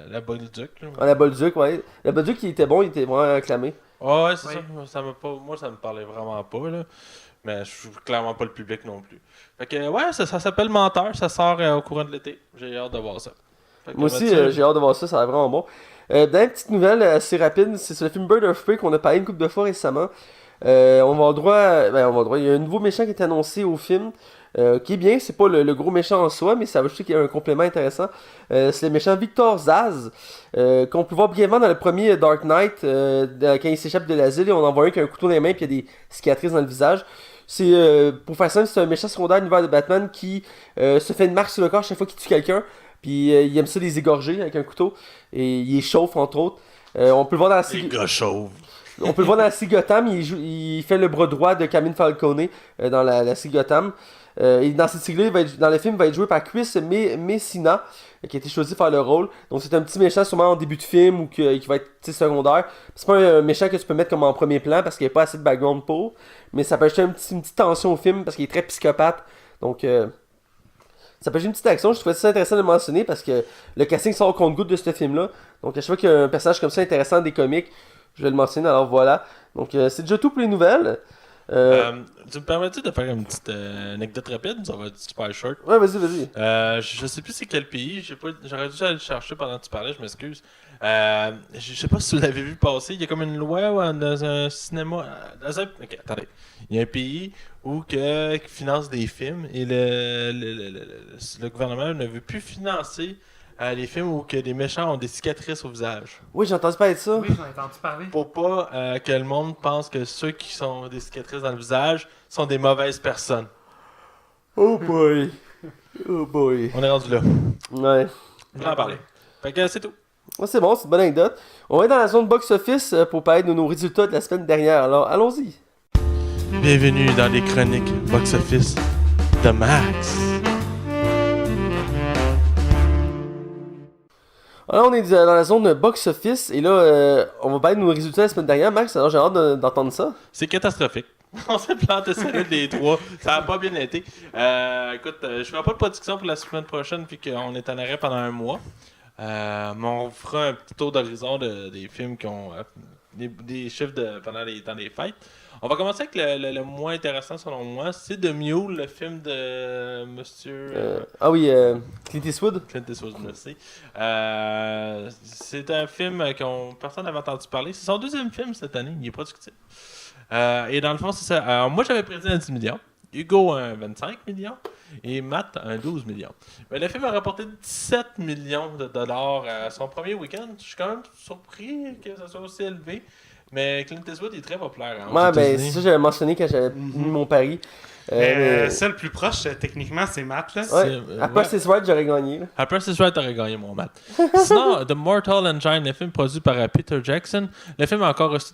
la Bolduc. Là. La Bolduc, ouais. La Bolduc, il était bon, il était vraiment acclamé. Ouais, c'est Oui. ça. Moi, ça me parlait vraiment pas, là. Mais je suis clairement pas le public non plus. Fait que, ouais, ça s'appelle Menteur. Ça sort au courant de l'été. J'ai hâte de voir ça. Fait que, Moi aussi, Mathieu, j'ai hâte de voir ça, ça a l'air vraiment bon. Dernière petite nouvelle assez rapide, c'est sur le film Bird of Prey qu'on a parlé une couple de fois récemment. On va avoir le droit, il y a un nouveau méchant qui est annoncé au film. Qui est bien, c'est pas le gros méchant en soi, mais ça va juste qu'il y a un complément intéressant. C'est le méchant Victor Zaz, qu'on peut voir brièvement dans le premier Dark Knight, quand il s'échappe de l'asile, et on en voit un qui a un couteau dans les mains, puis il y a des cicatrices dans le visage. C'est, pour faire simple, c'est un méchant secondaire de l'univers de Batman qui se fait une marque sur le corps chaque fois qu'il tue quelqu'un, puis il aime ça les égorger avec un couteau, et il échauffe entre autres. On peut le voir dans la Les gars chauves. On peut le voir dans la série Gotham, il fait le bras droit de Camille Falcone dans la série Gotham. Et dans cette série-là, dans le film, il va être joué par Chris Messina, qui a été choisi pour faire le rôle. Donc c'est un petit méchant sûrement en début de film ou qui va être secondaire. C'est pas un méchant que tu peux mettre comme en premier plan parce qu'il n'y a pas assez de background pour. Mais ça peut ajouter une petite tension au film parce qu'il est très psychopathe. Donc ça peut ajouter une petite action. Je trouvais ça intéressant de le mentionner parce que le casting sort au compte-goutte de ce film-là. Donc à chaque fois qu'il y a un personnage comme ça intéressant des comics, je vais le mentionner. Alors voilà. Donc c'est déjà tout pour les nouvelles. Tu me permets-tu de faire une petite anecdote rapide? Ça va être super short. Ouais, vas-y. Je sais plus c'est quel pays. J'aurais dû aller le chercher pendant que tu parlais, je m'excuse. Je sais pas si vous l'avez vu passer. Il y a comme une loi dans un cinéma. Ok, attendez. Il y a un pays qui finance des films et le gouvernement ne veut plus financer les films où que les méchants ont des cicatrices au visage. Oui, j'ai entendu parler de ça. Oui, j'en ai entendu parler. Pour pas que le monde pense que ceux qui ont des cicatrices dans le visage sont des mauvaises personnes. Oh boy. Oh boy. On est rendu là. Ouais. Je vais en parler. Fait que c'est tout. Ouais, c'est bon, c'est une bonne anecdote. On va être dans la zone box-office pour parler de nos résultats de la semaine dernière. Alors, allons-y. Bienvenue dans les chroniques box-office de Max. Alors, on est dans la zone box-office et là, on va parler de nos résultats la semaine dernière. Max, alors j'ai hâte d'entendre ça. C'est catastrophique. On s'est planté solide les trois. Ça a pas bien été. Écoute, je ferai pas de production pour la semaine prochaine puis qu'on est en arrêt pendant un mois. Mais on fera un petit tour d'horizon des films qui ont des chiffres pendant les temps des fêtes. On va commencer avec le moins intéressant selon moi. C'est The Mule, le film de Monsieur... Ah oui, Clint Eastwood. Clint Eastwood, merci. C'est un film personne n'avait entendu parler. C'est son deuxième film cette année. Il est productif. Et dans le fond, c'est ça. Alors, moi, j'avais prédit un 10 millions. Hugo, un 25 millions. Et Matt, un 12 millions. Mais le film a rapporté 17 millions de dollars à son premier week-end. Je suis quand même surpris que ça soit aussi élevé. Mais Clint Eastwood est très populaire. Ouais, ben c'est ça que j'avais mentionné quand j'avais mis mon pari. Celle plus proche, techniquement, c'est Matt. Là. Ouais, après c'est Right, j'aurais gagné. Là. Après c'est Right, t'aurais gagné, mon Matt. Sinon, The Mortal Engine, le film produit par Peter Jackson. Le film a encore reçu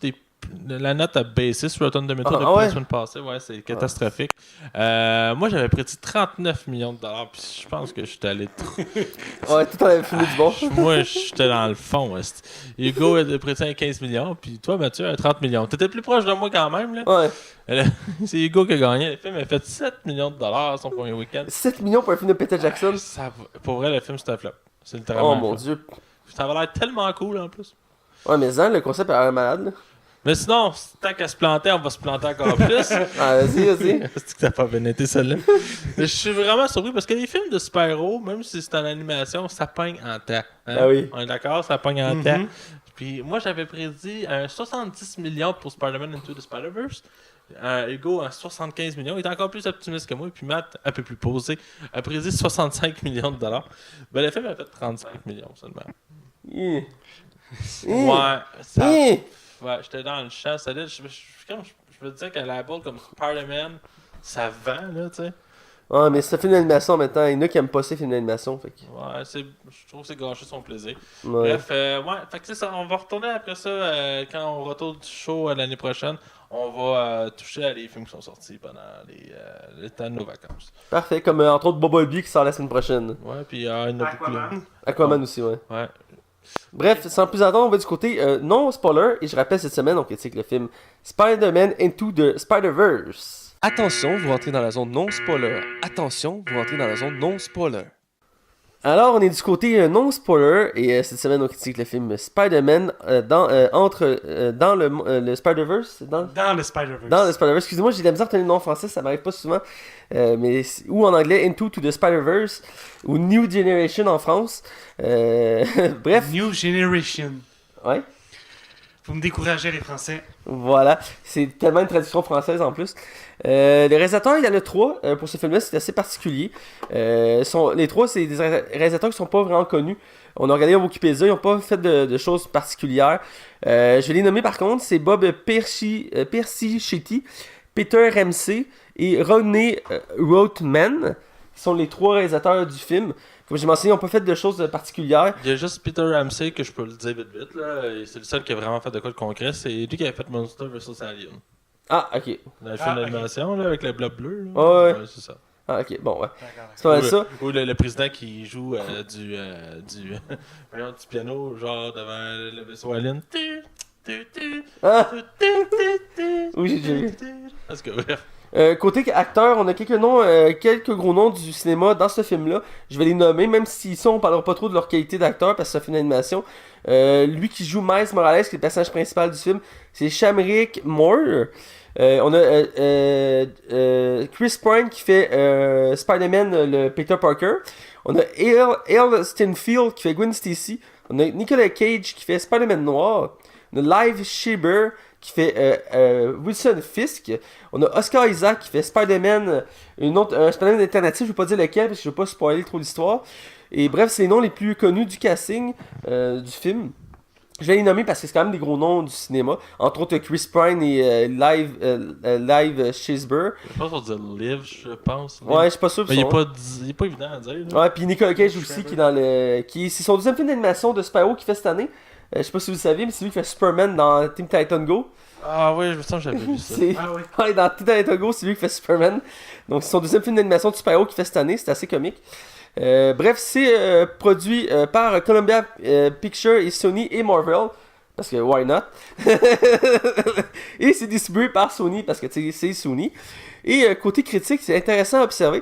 la note à basis sur Rotten Tomatoes depuis la semaine passée. Ouais, c'est catastrophique. Moi, j'avais prédit 39 millions de dollars. Puis je pense que j'étais allé trop. Ouais, tout en avait fini du bon. Moi, j'étais dans le fond. Hugo a prédit à 15 millions. Puis toi, Mathieu, à 30 millions. T'étais plus proche de moi quand même. Là. Ouais. C'est Hugo qui a gagné. Le film a fait 7 millions de dollars à son premier week-end. 7 millions pour un film de Peter Jackson. Pour vrai, le film, c'est un flop. C'est littéralement oh mon dieu. Ça avait l'air tellement cool en plus. Ouais, mais le concept a l'air malade. Là. Mais sinon, tant qu'à se planter, on va se planter encore plus. Ah, vas-y. C'est que t'as pas bien été celle-là. Je suis vraiment surpris parce que les films de super-héros, même si c'est en animation, ça pogne en temps. Hein? Ah oui. On est d'accord, ça pogne en temps. Puis moi, j'avais prédit un 70 millions pour Spider-Man Into the Spider-Verse. Hugo, un 75 millions. Il est encore plus optimiste que moi. Puis Matt, un peu plus posé, a prédit 65 millions de dollars. Ben, le film a fait 35 millions seulement. Ouais, ça... Ouais, j'étais dans le champ. Je veux dire qu'à la balle comme Spider-Man, ça vend, là, tu sais. Ouais, mais c'est un film d'animation maintenant. Il y en a qui aiment pas ces films d'animation. Fait que... Ouais, je trouve que c'est gâché son plaisir. Ouais. Bref, fait que c'est ça. On va retourner après ça, quand on retourne du show l'année prochaine. On va toucher à les films qui sont sortis pendant le temps de nos vacances. Parfait, comme entre autres Bumblebee qui sort la semaine prochaine. Ouais, puis il y en a beaucoup là. Aquaman aussi, ouais. Ouais. Bref, sans plus attendre, on va du côté non-spoiler. Et je rappelle, cette semaine, on critique le film Spider-Man Into the Spider-Verse. Attention, vous rentrez dans la zone non-spoiler. Attention, vous rentrez dans la zone non-spoiler. Alors, on est du côté non-spoiler. Et cette semaine, on critique le film Spider-Man dans le Spider-Verse. Dans le Spider-Verse. Dans le Spider-Verse. Excusez-moi, j'ai de la misère à tenir le nom en français, ça m'arrive pas souvent. Ou en anglais, Into to the Spider-Verse. Ou New Generation en France. Bref. New Generation. Ouais. Vous me découragez, les Français. Voilà. C'est tellement une traduction française en plus. Les réalisateurs, il y en a 3 pour ce film-là, c'est assez particulier. Les 3, c'est des réalisateurs qui sont pas vraiment connus. On a regardé en Wikipédia, ils n'ont pas fait de choses particulières. Je vais les nommer par contre, c'est Bob Persichetti, Peter Ramsey et Rodney Rothman, qui sont les 3 réalisateurs du film. Comme j'ai mentionné, ils n'ont pas fait de choses particulières. Il y a juste Peter Ramsey que je peux le dire vite là. Et c'est le seul qui a vraiment fait de quoi de concret. C'est lui qui a fait Monster vs Alien. Ah, ok. Le film d'animation là, avec le blob bleu. Là. Ouais. C'est ça. Ah, ok, bon, ouais. C'est pas ça. Ou le président qui joue du piano, genre devant le vaisseau Alien. Ah! Oui, j'ai déjà vu. Parce que, bref. Côté acteur, on a quelques noms, quelques gros noms du cinéma dans ce film-là. Je vais les nommer, même si ici on parlera pas trop de leur qualité d'acteur parce que ça fait une animation. Lui qui joue Miles Morales, qui est le personnage principal du film, c'est Shamrick Moore. On a Chris Pine qui fait Spider-Man, le Peter Parker. On a Elle Stenfield qui fait Gwen Stacy. On a Nicolas Cage qui fait Spider-Man Noir. On a Liv Schreiber qui fait Wilson Fisk. On a Oscar Isaac qui fait Spider-Man, un Spider-Man alternatif, je vais pas dire lequel parce que je veux pas spoiler trop l'histoire. Et bref, c'est les noms les plus connus du casting du film. Je vais les nommer parce que c'est quand même des gros noms du cinéma. Entre autres Chris Pine et Live Schreiber. Je pense qu'on dit Liv, je pense. Ouais, je suis pas sûr. Mais il est pas évident à dire. Là. Ouais, puis Nicolas Cage aussi qui est dans le. C'est son deuxième film d'animation de super-héros qu'il fait cette année. Je sais pas si vous le saviez, mais c'est lui qui fait Superman dans Teen Titan Go. Ah oui, je me sens que j'avais vu ça. Ouais, dans Teen Titan Go, c'est lui qui fait Superman. Donc c'est son deuxième film d'animation de super-héros qu'il fait cette année, c'est assez comique. Bref, c'est produit par Columbia Pictures et Sony et Marvel. Parce que why not? Et c'est distribué par Sony parce que c'est Sony. Et côté critique, c'est intéressant à observer.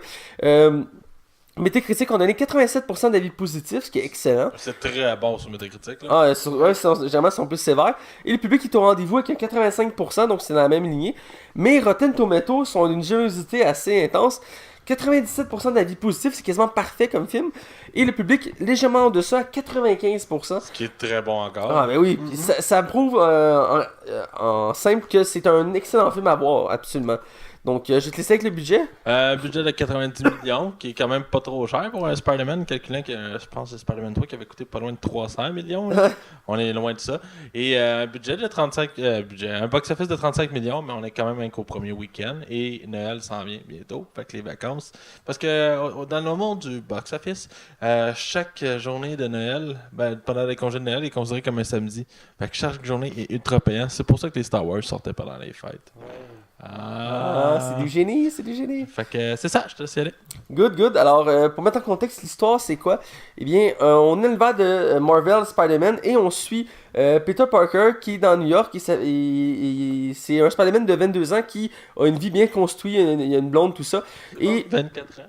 Metacritic, on a donné 87% d'avis positifs, ce qui est excellent. C'est très bon sur Metacritic. Là. Ah, généralement, ils sont plus sévères. Et le public est au rendez-vous avec un 85%, donc c'est dans la même lignée. Mais Rotten Tomatoes sont d'une générosité assez intense. 97% d'avis positifs, c'est quasiment parfait comme film. Et le public, légèrement en deçà, à 95%. Ce qui est très bon encore. Ah, ben oui. Ça prouve en simple que c'est un excellent film à voir, absolument. Donc, je vais te laisser avec le budget. Budget de 90 millions, qui est quand même pas trop cher pour un Spider-Man, calculant que je pense que c'est Spider-Man 3 qui avait coûté pas loin de 300 millions. On est loin de ça. Et un budget de 35... un box-office de 35 millions, mais on est quand même qu'au premier week-end. Et Noël s'en vient bientôt, fait que les vacances. Parce que dans le monde du box-office, chaque journée de Noël, pendant les congés de Noël, est considérée comme un samedi. Fait que chaque journée est ultra payante. C'est pour ça que les Star Wars sortaient pendant les fêtes. C'est du génie, c'est du génie. Fait que c'est ça, je te laisse y aller. Good. Alors, pour mettre en contexte l'histoire, c'est quoi? Eh bien, on est le l'univers de Marvel Spider-Man et on suit Peter Parker qui est dans New York. C'est un Spider-Man de 22 ans qui a une vie bien construite, il y a une blonde, tout ça. Et 24 ans.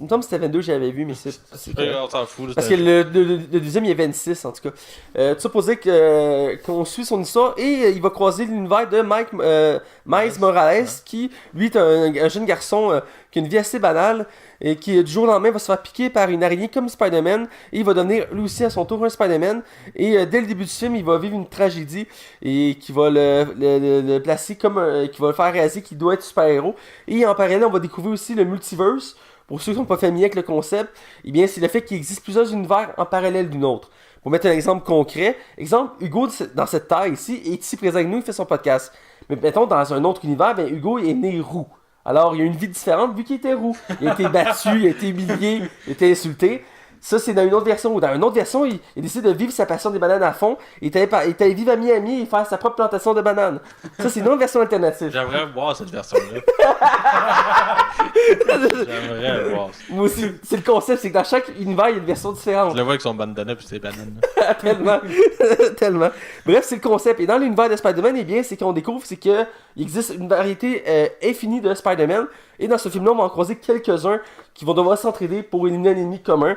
Il me semble que c'était 22, j'avais vu, mais c'est on s'en fout. parce que le deuxième, il est 26, en tout cas. Tout ça pour dire qu'on suit son histoire et il va croiser l'univers de Miles Morales, qui, lui, est un jeune garçon qui a une vie assez banale et qui, du jour au lendemain, va se faire piquer par une araignée comme Spider-Man et il va devenir, lui aussi, à son tour, un Spider-Man. Et dès le début du film, il va vivre une tragédie et qui va le placer comme qui va le faire réaliser qu'il doit être super-héros. Et en parallèle, on va découvrir aussi le multiverse. Pour ceux qui ne sont pas familiers avec le concept, eh bien, c'est le fait qu'il existe plusieurs univers en parallèle d'une autre. Pour mettre un exemple concret, Hugo, dans cette taille ici, est ici présent avec nous, il fait son podcast. Mais mettons, dans un autre univers, Hugo est né roux. Alors, il a une vie différente vu qu'il était roux. Il a été battu, il a été humilié, il a été insulté. Ça, c'est dans une autre version. Ou dans une autre version, il décide de vivre sa passion des bananes à fond. Il est allé vivre à Miami et faire sa propre plantation de bananes. Ça, c'est une autre version alternative. J'aimerais voir cette version-là. J'aimerais voir ça. Moi aussi, c'est le concept, c'est que dans chaque univers, il y a une version différente. Je le vois avec son bandana puis ses bananes. Tellement. Tellement. Bref, c'est le concept. Et dans l'univers de Spider-Man, eh bien, c'est qu'on découvre, c'est qu'il existe une variété infinie de Spider-Man. Et dans ce film-là, on va en croiser quelques-uns qui vont devoir s'entraider pour éliminer un ennemi commun.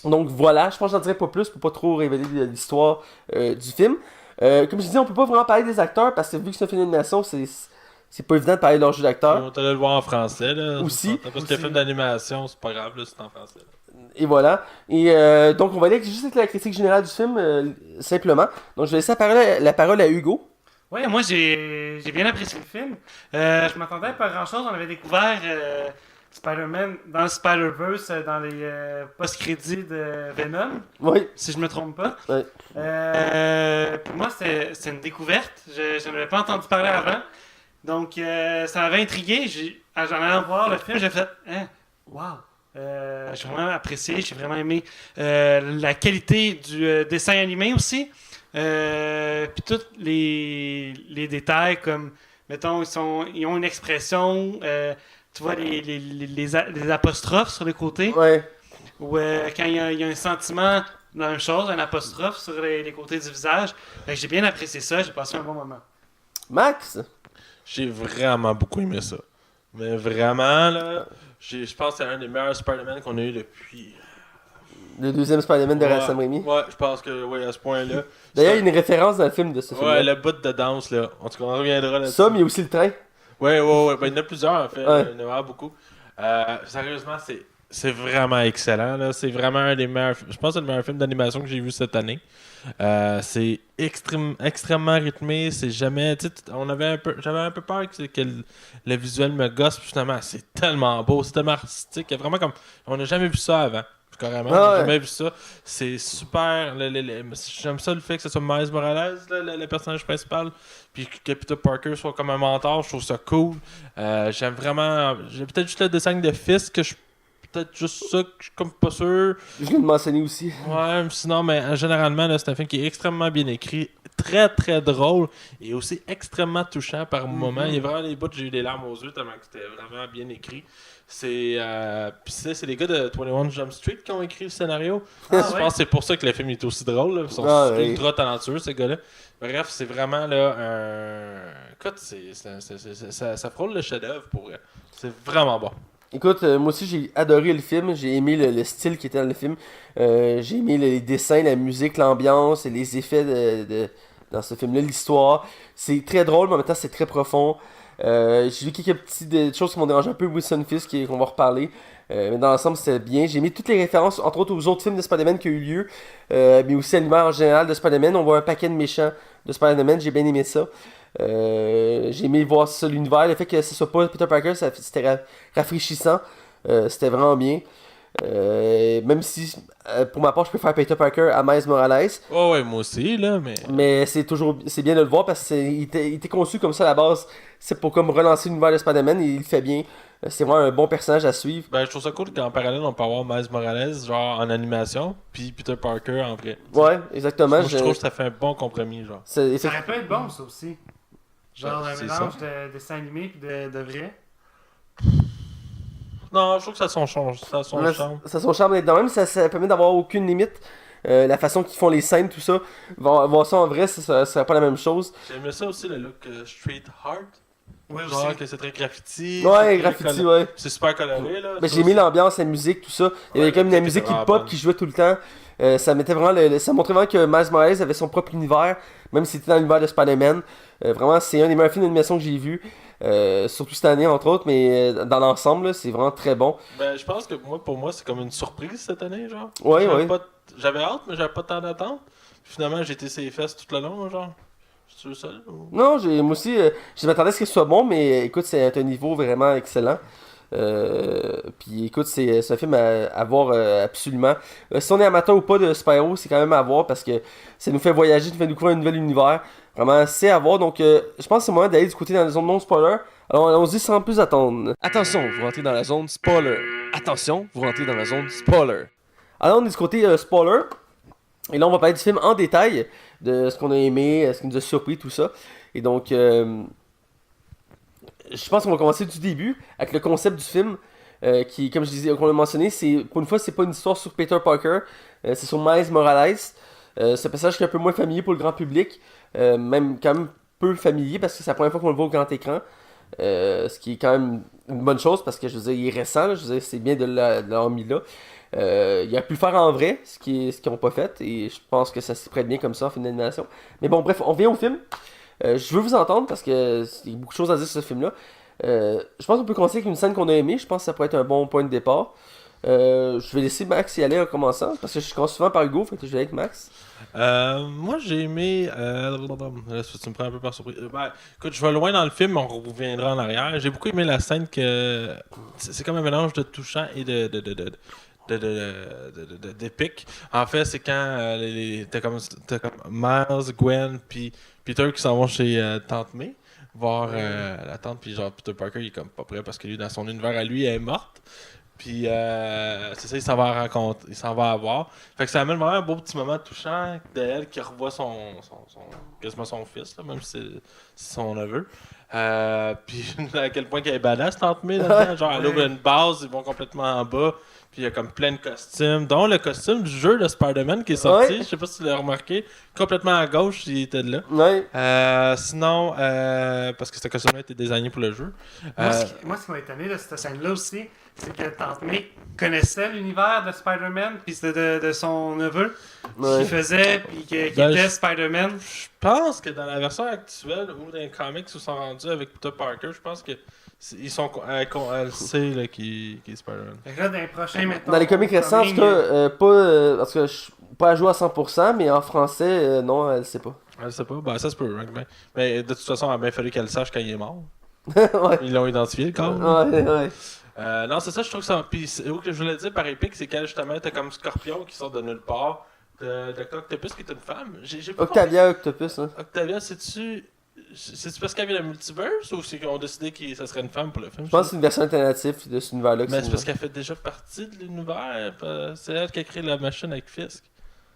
Donc voilà, je pense que j'en dirai pas plus pour pas trop révéler l'histoire du film. Comme je disais, on peut pas vraiment parler des acteurs parce que vu que c'est un film d'animation, c'est pas évident de parler de leur jeu d'acteur. On allait le voir en français là. Aussi. Parce que le film d'animation, c'est pas grave, là, c'est en français. Et voilà. Et donc on va aller juste avec la critique générale du film, simplement. Donc je vais laisser la parole à Hugo. Ouais, moi j'ai bien apprécié le film. Je m'attendais à pas grand chose. On avait découvert Spider-Man dans le Spider-Verse, dans les post-crédits de Venom. Oui. Si je me trompe pas. Oui. Pour moi, c'est une découverte. Je n'avais pas entendu parler avant. Donc, ça m'avait intrigué. J'en allais voir le film, j'ai fait wow! J'ai vraiment apprécié, j'ai vraiment aimé la qualité du dessin animé aussi. Puis tous les détails, comme, mettons, ils ont une expression, tu vois les apostrophes sur les côtés. Ouais. Ou quand il y a un sentiment, la même chose, un apostrophe sur les côtés du visage. J'ai bien apprécié ça, j'ai passé un bon moment. Max? J'ai vraiment beaucoup aimé ça. Mais vraiment, là, je pense que c'est un des meilleurs Spider-Man qu'on a eu depuis. Le deuxième Spider-Man de Ouais, Sam Raimi. ouais, je pense que, oui, à ce point-là. D'ailleurs, il y a une référence dans le film de ce film. Ouais, le bout de danse, là. En tout cas, on reviendra là-dessus. Ça, mais il y a aussi le train. Ouais. Ben, il y en a plusieurs, en fait. Ouais. Il y en a vraiment beaucoup. Sérieusement, c'est vraiment excellent, là. C'est vraiment un des meilleurs. Je pense que c'est le meilleur film d'animation que j'ai vu cette année. C'est extrêmement rythmé. C'est jamais. Tu sais, j'avais un peu peur que le visuel me gosse. Puis finalement, c'est tellement beau, c'est tellement artistique. Il y a vraiment comme. On n'a jamais vu ça avant. Carrément, Ah ouais. j'ai jamais vu ça. C'est super. J'aime ça le fait que ce soit Miles Morales, là, le personnage principal, puis que Peter Parker soit comme un mentor. Je trouve ça cool. J'aime vraiment. J'ai peut-être juste le design de Fisk que je. Peut-être juste ça que je suis comme pas sûr. Je viens de mentionner aussi. Ouais, mais sinon, mais généralement, là, c'est un film qui est extrêmement bien écrit, très très drôle et aussi extrêmement touchant par moments. Il y a vraiment des bouts, j'ai eu des larmes aux yeux tellement que c'était vraiment bien écrit. Puis c'est les gars de 21 Jump Street qui ont écrit le scénario. Je pense que c'est pour ça que le film est aussi drôle. Là. Ils sont ultra talentueux, ces gars-là. Bref, c'est vraiment là écoute, ça frôle le chef-d'œuvre pour eux. C'est vraiment bon. Écoute, moi aussi j'ai adoré le film, j'ai aimé le style qui était dans le film, j'ai aimé les dessins, la musique, l'ambiance, et les effets dans ce film-là, l'histoire. C'est très drôle, mais en même temps c'est très profond. J'ai vu quelques petites choses qui m'ont dérangé un peu, Wilson Fisk, qu'on va reparler. Mais dans l'ensemble, c'était bien. J'ai mis toutes les références, entre autres aux autres films de Spider-Man qui ont eu lieu, mais aussi à l'univers en général de Spider-Man. On voit un paquet de méchants de Spider-Man, j'ai bien aimé ça. J'ai aimé voir ça, l'univers, le fait que ce soit pas Peter Parker, c'était rafraîchissant. C'était vraiment bien. Même si, pour ma part, je préfère Peter Parker à Miles Morales. Ouais, moi aussi, là, mais. Mais c'est bien de le voir parce qu'il était conçu comme ça à la base. C'est pour comme relancer l'univers de Spider-Man et il le fait bien. C'est vraiment un bon personnage à suivre. Ben, je trouve ça cool qu'en parallèle, on peut avoir Miles Morales, genre en animation, puis Peter Parker en vrai. Ouais, exactement. Je trouve que ça fait un bon compromis, genre. Ça aurait pu être bon, ça aussi. Genre un C'est mélange de dessin animé et de vrai. Non, je trouve que ça a son charme. Ça a son charme. Ça a son charme d'être dans même, ça permet d'avoir aucune limite. La façon qu'ils font les scènes, tout ça. Voir ça en vrai, ça serait pas la même chose. J'aimais ça aussi, le look Street Heart. Ouais, Genre aussi. que c'est très graffiti. Ouais, graffiti, ouais. C'est super coloré, là. Ben, j'ai mis l'ambiance, la musique, tout ça. Il y avait comme la une musique musique était hip-hop vraiment qui jouait tout le temps. Ça mettait vraiment ça montrait vraiment que Miles Morales avait son propre univers, même si c'était dans l'univers de Spider-Man. Vraiment, c'est un des meilleurs films d'animation que j'ai vu. Surtout cette année, entre autres, mais dans l'ensemble, là, c'est vraiment très bon. Ben, je pense que pour moi, c'est comme une surprise cette année, genre. Ouais, J'avais hâte, mais j'avais pas tant d'attente. Finalement, j'étais ses fesses tout le long, genre. Je suis le seul. Ou... Non, moi aussi, je m'attendais à ce que ce soit bon, mais écoute, c'est un niveau vraiment excellent. Puis écoute, c'est un film à voir absolument. Si on est amateur ou pas de super-héros, c'est quand même à voir parce que ça nous fait voyager, ça nous fait découvrir un nouvel univers. Vraiment, c'est à voir. Donc, je pense que c'est le moment d'aller du côté dans la zone non-spoiler. Alors, allons-y sans plus attendre. Attention, vous rentrez dans la zone spoiler. Attention, vous rentrez dans la zone spoiler. Alors, on est du côté spoiler. Et là, on va parler du film en détail, de ce qu'on a aimé, ce qui nous a surpris, tout ça. Et donc, je pense qu'on va commencer du début avec le concept du film, qui, comme je disais, qu'on a mentionné, pour une fois, c'est pas une histoire sur Peter Parker, c'est sur Miles Morales. C'est un personnage qui est un peu moins familier pour le grand public, même quand même peu familier parce que c'est la première fois qu'on le voit au grand écran. Ce qui est quand même une bonne chose parce que je veux dire, il est récent, là, je veux dire, c'est bien de l'avoir mis là. Il a pu le faire en vrai, ce qu'ils n'ont pas fait, et je pense que ça s'y prête bien comme ça en film d'animation. Mais bon, bref, on vient au film. Je veux vous entendre parce que il y a beaucoup de choses à dire sur ce film-là. Je pense qu'on peut commencer avec une scène qu'on a aimée. Je pense que ça pourrait être un bon point de départ. Je vais laisser Max y aller en commençant parce que je commence souvent par Hugo, fait que je vais avec Max. Moi j'ai aimé. Là, tu me prends un peu par surprise. Ben, écoute, je vais loin dans le film, on reviendra en arrière. J'ai beaucoup aimé la scène que. C'est comme un mélange de touchant et d'épique. En fait, c'est quand t'as comme Miles, Gwen, puis Peter qui s'en vont chez Tante May voir la tante, puis genre Peter Parker il est comme pas prêt parce que lui dans son univers à lui elle est morte. Puis c'est ça, il s'en va rencontrer, il s'en va avoir. Fait que ça amène vraiment un beau petit moment touchant d'elle qui revoit quasiment son fils, là, même si c'est son neveu. Puis à quel point qu'elle est badass, Tante May, là-dedans. Genre, elle ouvre une base, ils vont complètement en bas. Puis il y a comme plein de costumes, dont le costume du jeu de Spider-Man qui est sorti. Ouais. Je sais pas si tu l'as remarqué. Complètement à gauche, il était de là. Ouais. Sinon, parce que ce costume-là a été designé pour le jeu. Moi, ce qui m'a étonné de cette scène-là aussi, c'est que Tante May connaissait l'univers de Spider-Man, puis c'était de son neveu, Ouais. qui faisait, puis qui Ben, était je- Spider-Man. Je pense que dans la version actuelle ou dans les comics où ils sont rendus avec Peter Parker, je pense que ils sont elle sait là, qui est Spider-Man. Fait que là, dans les prochains, maintenant. Dans les comics récents, en tout cas, parce que pas à jouer à 100%, mais en français, non, elle sait pas. Elle sait pas, ben ça se peut. Hein, mais de toute façon, il a bien fallu qu'elle sache quand il est mort. Ouais. Ils l'ont identifié, le corps. Ouais. Non, c'est ça, je trouve que ça. Puis, ce que je voulais dire par épique, c'est qu'elle, justement, t'as comme Scorpion qui sort de nulle part. De Octopus qui est une femme. J'ai pas Octavia Octopus, hein. compris. Octavia, c'est-tu parce qu'elle vient le multiverse ou c'est qu'ils ont décidé que ça serait une femme pour le film? Je pense que c'est une version alternative de cet univers-là. Mais c'est parce qu'elle fait déjà partie de l'univers. C'est elle qui a créé la machine avec Fisk.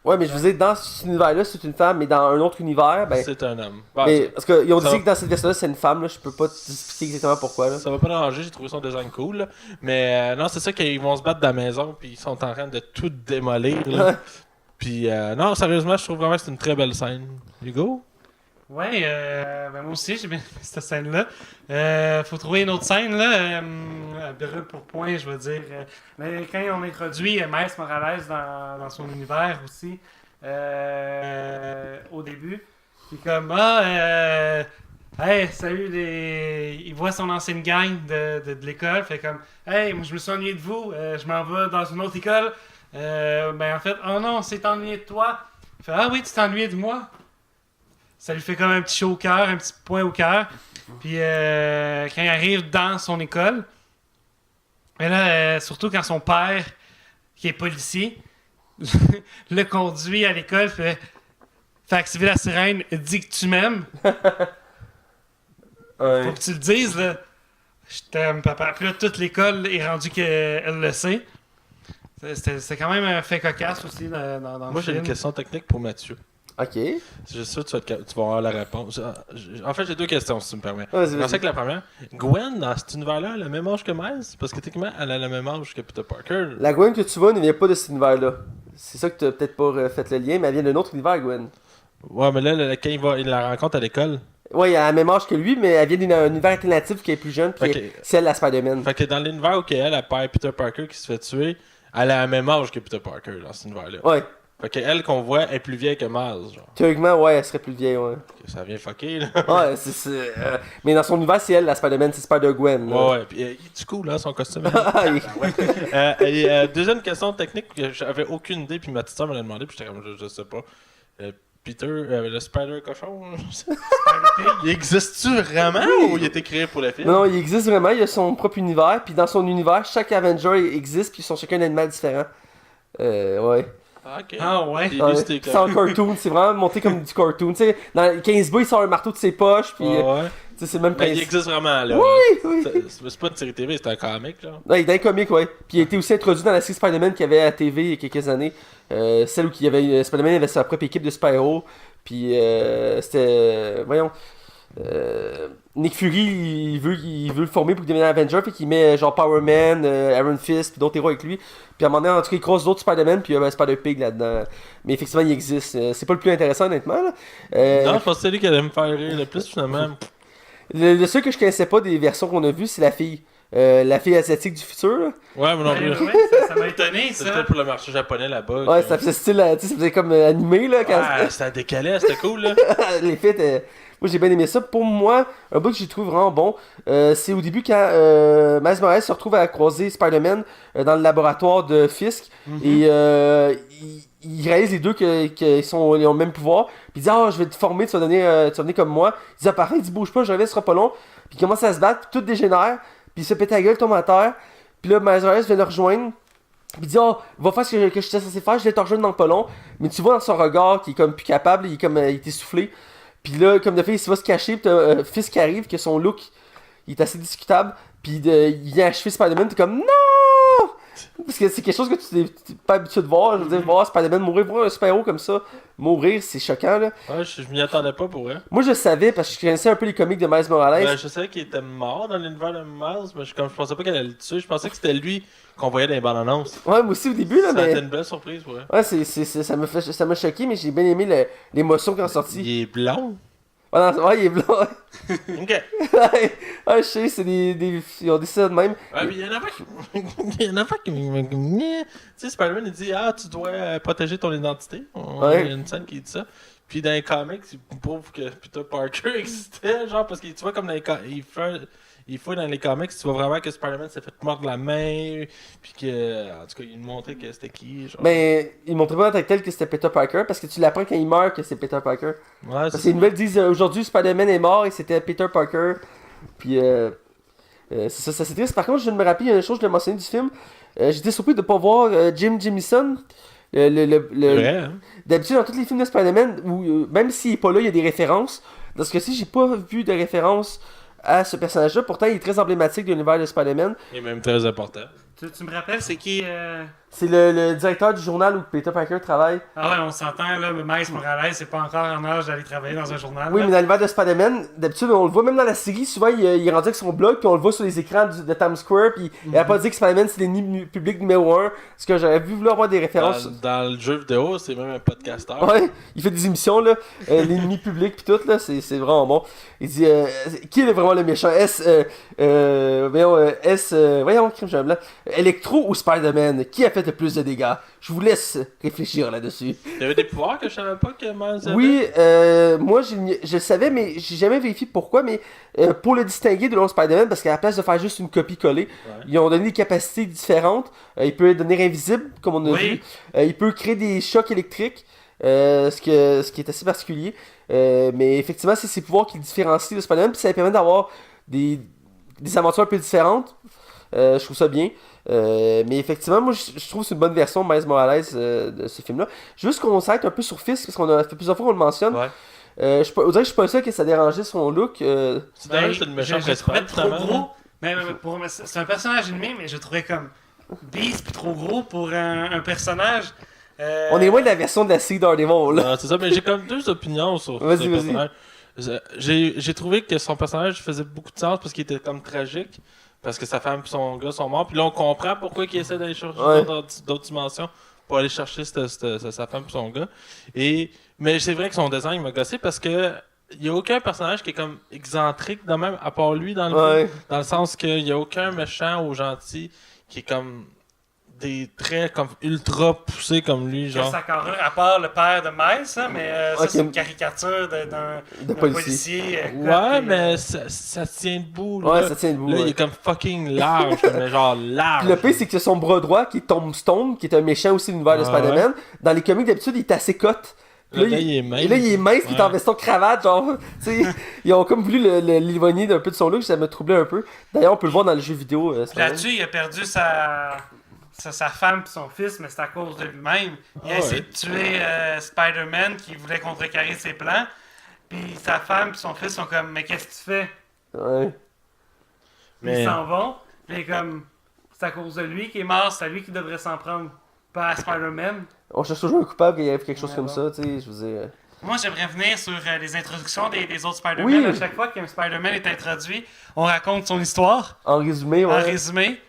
Ouais, mais je veux dire, dans cet univers-là, c'est une femme, mais dans un autre univers, ben. C'est un homme. Bon, Mais, parce qu'ils ont ça dit va- que dans cette version-là, c'est une femme, là, je peux pas t'expliquer exactement pourquoi, là. Ça va pas déranger, j'ai trouvé son design cool. Là. Mais non, c'est ça qu'ils vont se battre dans la maison, puis ils sont en train de tout démolir. Là. Puis non, sérieusement, je trouve vraiment que c'est une très belle scène. Hugo? Ouais, ben moi aussi, j'ai bien aimé cette scène-là. Faut trouver une autre scène, là. Brûle pour point, je veux dire. Mais quand on introduit Miles Morales dans son univers aussi, au début, c'est comme, hey, salut, il voit son ancienne gang de l'école, fait comme, hey, moi je me suis ennuyé de vous, je m'en vais dans une autre école. Ben en fait, oh non, on s'est ennuyé de toi. Il fait, ah oui, tu t'es ennuyé de moi. Ça lui fait comme un petit chaud au cœur, un petit point au cœur. Puis quand il arrive dans son école, et là, surtout quand son père, qui est policier, le conduit à l'école, fait activer la sirène, dit que tu m'aimes. Ouais. Faut que tu le dises, là. Je t'aime, papa. Puis là, toute l'école est rendue qu'elle le sait. C'était quand même un fait cocasse aussi dans Moi, le j'ai une film. question technique pour Mathieu. Ok. C'est sûr que tu vas avoir la réponse. En fait, j'ai deux questions, si tu me permets. Vas-y, Je vas-y. pensais que la première, Gwen, dans cet univers-là, elle a le même âge que Miles? Parce que techniquement, elle a le même âge que Peter Parker. La Gwen que tu vois ne vient pas de cet univers-là. C'est ça que t'as peut-être pas fait le lien, mais elle vient d'un autre univers, Gwen. Ouais, mais là, quand il la rencontre à l'école, Ouais, elle a le même âge que lui, mais elle vient d'un univers alternatif qui est plus jeune, puis Ok. celle de la Spider-Man. fait que dans l'univers où elle perd Peter Parker qui se fait tuer, elle a le même âge que Peter Parker dans cet univers-là. Ouais. Fait qu'elle qu'on voit est plus vieille que Miles, genre. Théoriquement, ouais, elle serait plus vieille, ouais. Ça vient fucker, là. Ouais, mais dans son univers, c'est elle, la Spider-Man, c'est Spider-Gwen. là. Ouais, puis il est du coup, là, son costume. Ah, il- Deuxième question technique que j'avais aucune idée, puis ma petite soeur me l'a demandé, puis j'étais comme, je sais pas. Peter, le Spider-Cochon, il existe-tu vraiment Oui. ou il a été créé pour le film? Non, non, il existe vraiment, il a son propre univers, puis dans son univers, chaque Avenger existe, puis ils sont chacun un animal différent. Ouais. Ah, ok. Ah ouais. Puis Ouais, lui, c'était c'est en cartoon, c'est vraiment monté comme du cartoon. Tu sais, dans 15 il sort un marteau de ses poches, puis Ouais. tu sais, c'est le même Mais il principe. existe vraiment, là. Oui. C'est pas une série TV, c'est un comic, genre. Ouais, il est dans les comics, ouais. Puis il a été aussi introduit dans la série Spider-Man qu'il y avait à la TV il y a quelques années. Celle où il y avait, Spider-Man avait sa propre équipe de super-héros. Puis c'était. Voyons. Nick Fury, il veut le former pour devenir Avenger, fait qu'il met genre Power Man, Iron Fist, puis d'autres héros avec lui. Puis à un moment donné, en tout cas, il croise d'autres Spider-Man, puis il y a Spider-Pig là-dedans. Mais effectivement, il existe. C'est pas le plus intéressant, honnêtement. Là. Non, je pense que c'est lui qui allait me faire rire le plus, finalement. Le seul que je connaissais pas des versions qu'on a vues, c'est la fille. La fille asiatique du futur. Là. Ouais, mais non Ouais, plus. ouais, ça m'a étonné, C'est ça. peut-être pour le marché japonais là-bas. Ouais, que- ça faisait style, tu sais, ça faisait comme animé, là, quand Ouais, c'était décalé, c'était cool, là. les faits étaient... Moi, j'ai bien aimé ça. Pour moi, un bout que j'ai trouvé vraiment bon, c'est au début quand Miles Morales se retrouve à croiser Spider-Man dans le laboratoire de Fisk, et il réalise les deux qu'ils ont le même pouvoir, puis il dit « Ah, je vais te former, tu vas devenir comme moi. » Il dit « Ah, parfait, il dit « Bouge pas, je reviens, ce sera pas long. » Puis il commence à se battre, puis tout dégénère, puis il se pète la gueule, tombe à terre, puis là, Miles Morales vient le rejoindre, puis il dit « Oh, va faire ce que je t'ai censé faire, je vais te rejoindre dans le pas long. » Mais tu vois dans son regard qu'il est comme plus capable, il est essoufflé. Puis là, comme de fait, il va se cacher, pis t'as un fils qui arrive, que son look, il est assez discutable, puis il vient achever Spider-Man, t'es comme « Non! » Parce que c'est quelque chose que tu n'es pas habitué de voir. Je veux dire, voir Spider-Man mourir, voir un super-héros comme ça mourir, c'est choquant, là. Ouais, je m'y attendais pas pour vrai. Moi, je savais, parce que je connaissais un peu les comics de Miles Morales. Ben, je savais qu'il était mort dans l'univers de Miles, mais je pensais pas qu'elle allait le tuer. Je pensais que c'était lui qu'on voyait dans les bandes annonces. Ouais, moi aussi au début, là, Ça a mais... été une belle surprise, ouais. Ouais, ça m'a choqué, mais j'ai bien aimé l'émotion quand sorti. Il est blond. Ouais, il est blanc. Ok. Ouais, je sais, c'est ils ont dit ça de même. Ouais, mais il y en a pas qui. Il y en a pas qui. Tu sais, Spider-Man, il dit tu dois protéger ton identité. Ouais. Il y a une scène qui dit ça. Puis dans les comics, il prouve que Peter Parker existait, genre, parce que tu vois, comme dans les il faut dans les comics, tu vois vraiment que Spider-Man s'est fait mordre la main, puis que, en tout cas, il nous montrait que c'était qui, genre. Mais ils montraient pas en tant que tel que c'était Peter Parker, parce que tu l'apprends quand il meurt que c'est Peter Parker. Ouais, Parce que les nouvelles disent aujourd'hui Spider-Man est mort et c'était Peter Parker. Puis c'est ça, c'est triste. Par contre, je viens de me rappeler, il y a une chose que je l'ai mentionné du film. J'étais surpris de ne pas voir Jim Jamison. C'est vrai, hein? D'habitude, dans tous les films de Spider-Man, où, même s'il est pas là, il y a des références. Dans ce cas-ci, j'ai pas vu de référence à ce personnage-là. Pourtant, il est très emblématique de l'univers de Spider-Man. Il est même très important. Tu me rappelles, c'est qui C'est le directeur du journal où Peter Parker travaille. Ah ouais, on s'entend, là, mais Miles Morales, c'est pas encore en âge d'aller travailler dans un journal. Oui, là. mais dans l'univers de Spider-Man, d'habitude, on le voit même dans la série. Souvent, il est rendu avec son blog, puis on le voit sur les écrans de Times Square. Puis il a pas dit que Spider-Man c'est l'ennemi public numéro 1. Parce que j'aurais vu vouloir avoir des références. Dans le jeu vidéo, c'est même un podcasteur. Ouais, il fait des émissions, là. L'ennemi public, puis tout, là. C'est vraiment bon. Il dit qui est vraiment le méchant voyons, crime, j'ai un blanc. Electro ou Spider-Man? Qui a fait le plus de dégâts? Je vous laisse réfléchir là-dessus. Il y avait des pouvoirs que je savais pas que Miles avait. Oui, moi je le savais, mais j'ai jamais vérifié pourquoi. Mais pour le distinguer de l'autre Spider-Man, parce qu'à la place de faire juste une copie-collée, ils ont donné des capacités différentes. Il peut devenir invisible, comme on a vu. Il peut créer des chocs électriques, ce qui est assez particulier. Mais effectivement, c'est ses pouvoirs qui le différencient de Spider-Man, puis ça lui permet d'avoir des aventures un peu différentes. Je trouve ça bien. Mais effectivement, moi je trouve que c'est une bonne version de Miles Morales de ce film-là. Juste qu'on s'arrête un peu sur Fisk, parce qu'on a fait plusieurs fois qu'on le mentionne. Ouais. On dirait que je suis pas sûr que ça dérangeait son look. C'est dommage, c'est le méchant je trouvais principal. trop finalement. gros. C'est un personnage ennemi, mais je trouvais comme beast puis trop gros pour un personnage. On est loin de la version de la série Daredevil, là. Non, c'est ça, mais j'ai comme deux opinions sur ce Vas-y. personnage. J'ai trouvé que son personnage faisait beaucoup de sens parce qu'il était comme tragique. Parce que sa femme et son gars sont morts. Puis là, on comprend pourquoi il essaie d'aller chercher d'autres dimensions pour aller chercher sa femme et son gars. Mais c'est vrai que son design m'a gossé parce que il n'y a aucun personnage qui est comme excentrique de même, à part lui dans le film. Dans le sens qu'il n'y a aucun méchant ou gentil qui est comme des traits comme ultra poussés comme lui, genre. Sa carrure, à part le père de Miles, hein, mais ça c'est une caricature d'un policier. Mais ça tient debout. Ouais, Là, ça tient debout. là il est comme fucking large, mais genre large. Puis le pire, c'est que son bras droit, qui est Tombstone, qui est un méchant aussi de l'univers de Spider-Man, dans les comics d'habitude, il est assez cote. Là, il est mince. Et là, il est mince, puis il est en veston cravate, genre. Tu sais, ils ont comme voulu l'éloigner d'un peu de son look, ça m'a troublé un peu. D'ailleurs, on peut le voir dans le jeu vidéo. Là-dessus, il a perdu sa femme et son fils, mais c'est à cause de lui-même. Il a essayé de tuer Spider-Man qui voulait contrecarrer ses plans. Puis sa femme et son fils sont comme, mais qu'est-ce que tu fais? Ouais. Puis ils s'en vont. Puis comme, c'est à cause de lui qui est mort, c'est à lui qui devrait s'en prendre, pas à Spider-Man. On cherche toujours un coupable quand il arrive quelque chose comme ça, tu sais, je veux dire. Moi, j'aimerais revenir sur les introductions des autres Spider-Man. Oui. À chaque fois qu'un Spider-Man est introduit, on raconte son histoire. En résumé, ouais. En résumé.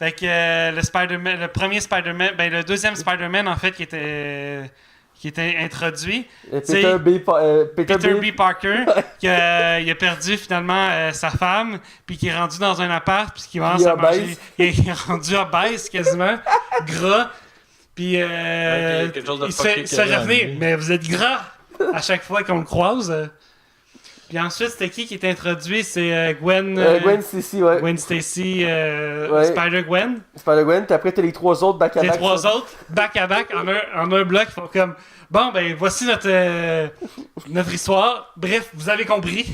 Fait que le premier Spider-Man, le deuxième Spider-Man en fait qui était introduit, Peter B. Parker qui a perdu finalement sa femme, puis qui est rendu dans un appart, puis qui commence à manger. Il est rendu obèse quasiment, gras, puis il se fait revenir. Mais vous êtes gras à chaque fois qu'on le croise. Puis ensuite, c'était qui est introduit? C'est Gwen... Gwen Stacy, ouais. Gwen Stacy, Spider-Gwen. Spider-Gwen, puis après, t'as les trois autres back-à-back. Les trois autres, back-à-back, en un bloc, ils font comme... Bon, ben, voici notre histoire. Bref, vous avez compris.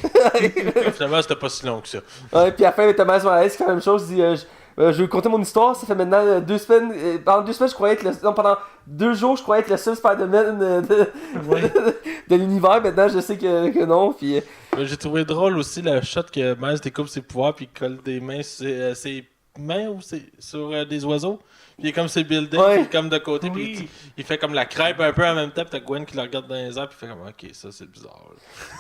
Finalement, c'était pas si long que ça. Ouais, puis à la fin, Thomas Morales qui fait la même chose, il dit... je vais vous conter mon histoire, ça fait maintenant 2 semaines. Pendant 2 semaines, je croyais être pendant 2 jours, je croyais être le seul Spider-Man de l'univers. Maintenant, je sais que non. Puis... J'ai trouvé drôle aussi le shot que Miles découpe ses pouvoirs puis colle des mains sur ses main ou c'est sur des oiseaux. Puis il est comme ses buildings, Ouais. puis il est comme de côté, Oui. puis il fait comme la crêpe un peu en même temps, puis t'as Gwen qui le regarde dans les airs, puis il fait comme ok, ça c'est bizarre.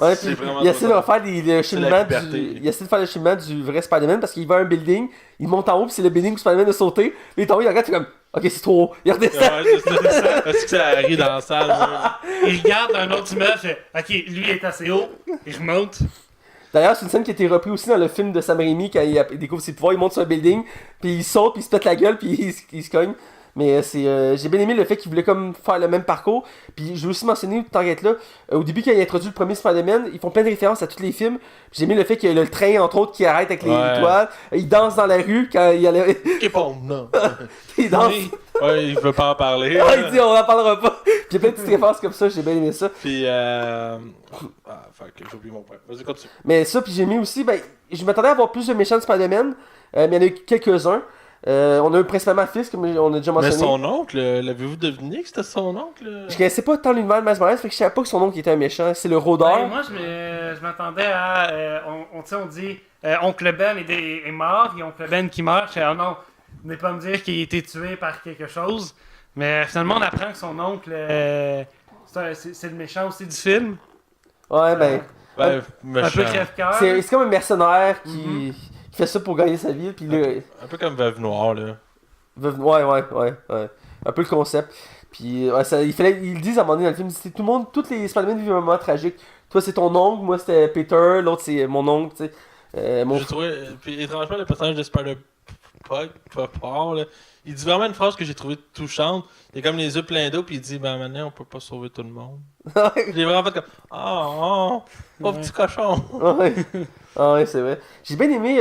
Là. Ouais, C'est puis vraiment il essaie de trop refaire le cheminement puberté. il essaie de faire le cheminement du vrai Spider-Man parce qu'il va à un building, il monte en haut, puis c'est le building où Spider-Man a sauté, puis il est en haut, il regarde, il fait comme ok, c'est trop haut, il redescend. Ouais, c'est ça. Parce que c'est Harry dans la salle. là. Il regarde un autre immeuble, fait ok, lui est assez haut, il remonte. D'ailleurs, c'est une scène qui a été reprise aussi dans le film de Sam Raimi quand il découvre ses pouvoirs, il monte sur un building, puis il saute, puis il se pète la gueule, puis il se cogne. Mais j'ai bien aimé le fait qu'il voulait comme faire le même parcours. Puis je veux aussi mentionner, tant qu'être là, au début quand il introduit le premier Spider-Man, ils font plein de références à tous les films. Puis j'ai aimé le fait qu'il y a le train entre autres qui arrête avec les Ouais. étoiles. Il danse dans la rue quand il allait. Ok, bon, non. Il danse. Ouais, il veut pas en parler. Ah, il dit on en parlera pas. Puis il y a plein de petites références comme ça, j'ai bien aimé ça. Puis fuck, j'ai oublié mon point. Vas-y, continue. Mais ça, puis j'ai mis aussi, ben, je m'attendais à avoir plus de méchants de Spider-Man, mais il y en a eu quelques-uns. On a eu principalement Fisk, comme on a déjà Mais mentionné. son oncle, l'avez-vous deviné que c'était son oncle? Je connaissais pas tant l'univers de Miles Morales, fait que je savais pas que son oncle était un méchant. C'est le rôdeur. Ben, moi, je m'attendais à. On dit Oncle Ben est mort, et Oncle Ben qui meurt. Je fais, oh non, venez pas me dire qu'il a été tué par quelque chose. Mais finalement, on apprend que son oncle, c'est le méchant aussi du film. Ouais, ben. Ben, Un méchant. peu crève-cœur. C'est comme un mercenaire qui fait ça pour gagner sa vie. Puis là, Un peu comme Veuve Noire, là. ouais. Un peu le concept. Puis ouais, ils le disent à un moment donné dans le film, c'est tout le monde, tous les Spider-Man vivent un moment tragique. Toi c'est ton oncle, moi c'était Peter, l'autre c'est mon oncle, tu sais. J'ai trouvé. Puis étrangement, le personnage de Spider-Pug, là, il dit vraiment une phrase que j'ai trouvé touchante. Il a comme les yeux pleins d'eau, puis il dit ben maintenant on peut pas sauver tout le monde. J'ai vraiment fait comme oh, pauvre petit cochon. Ouais. Ah ouais, c'est vrai. J'ai bien aimé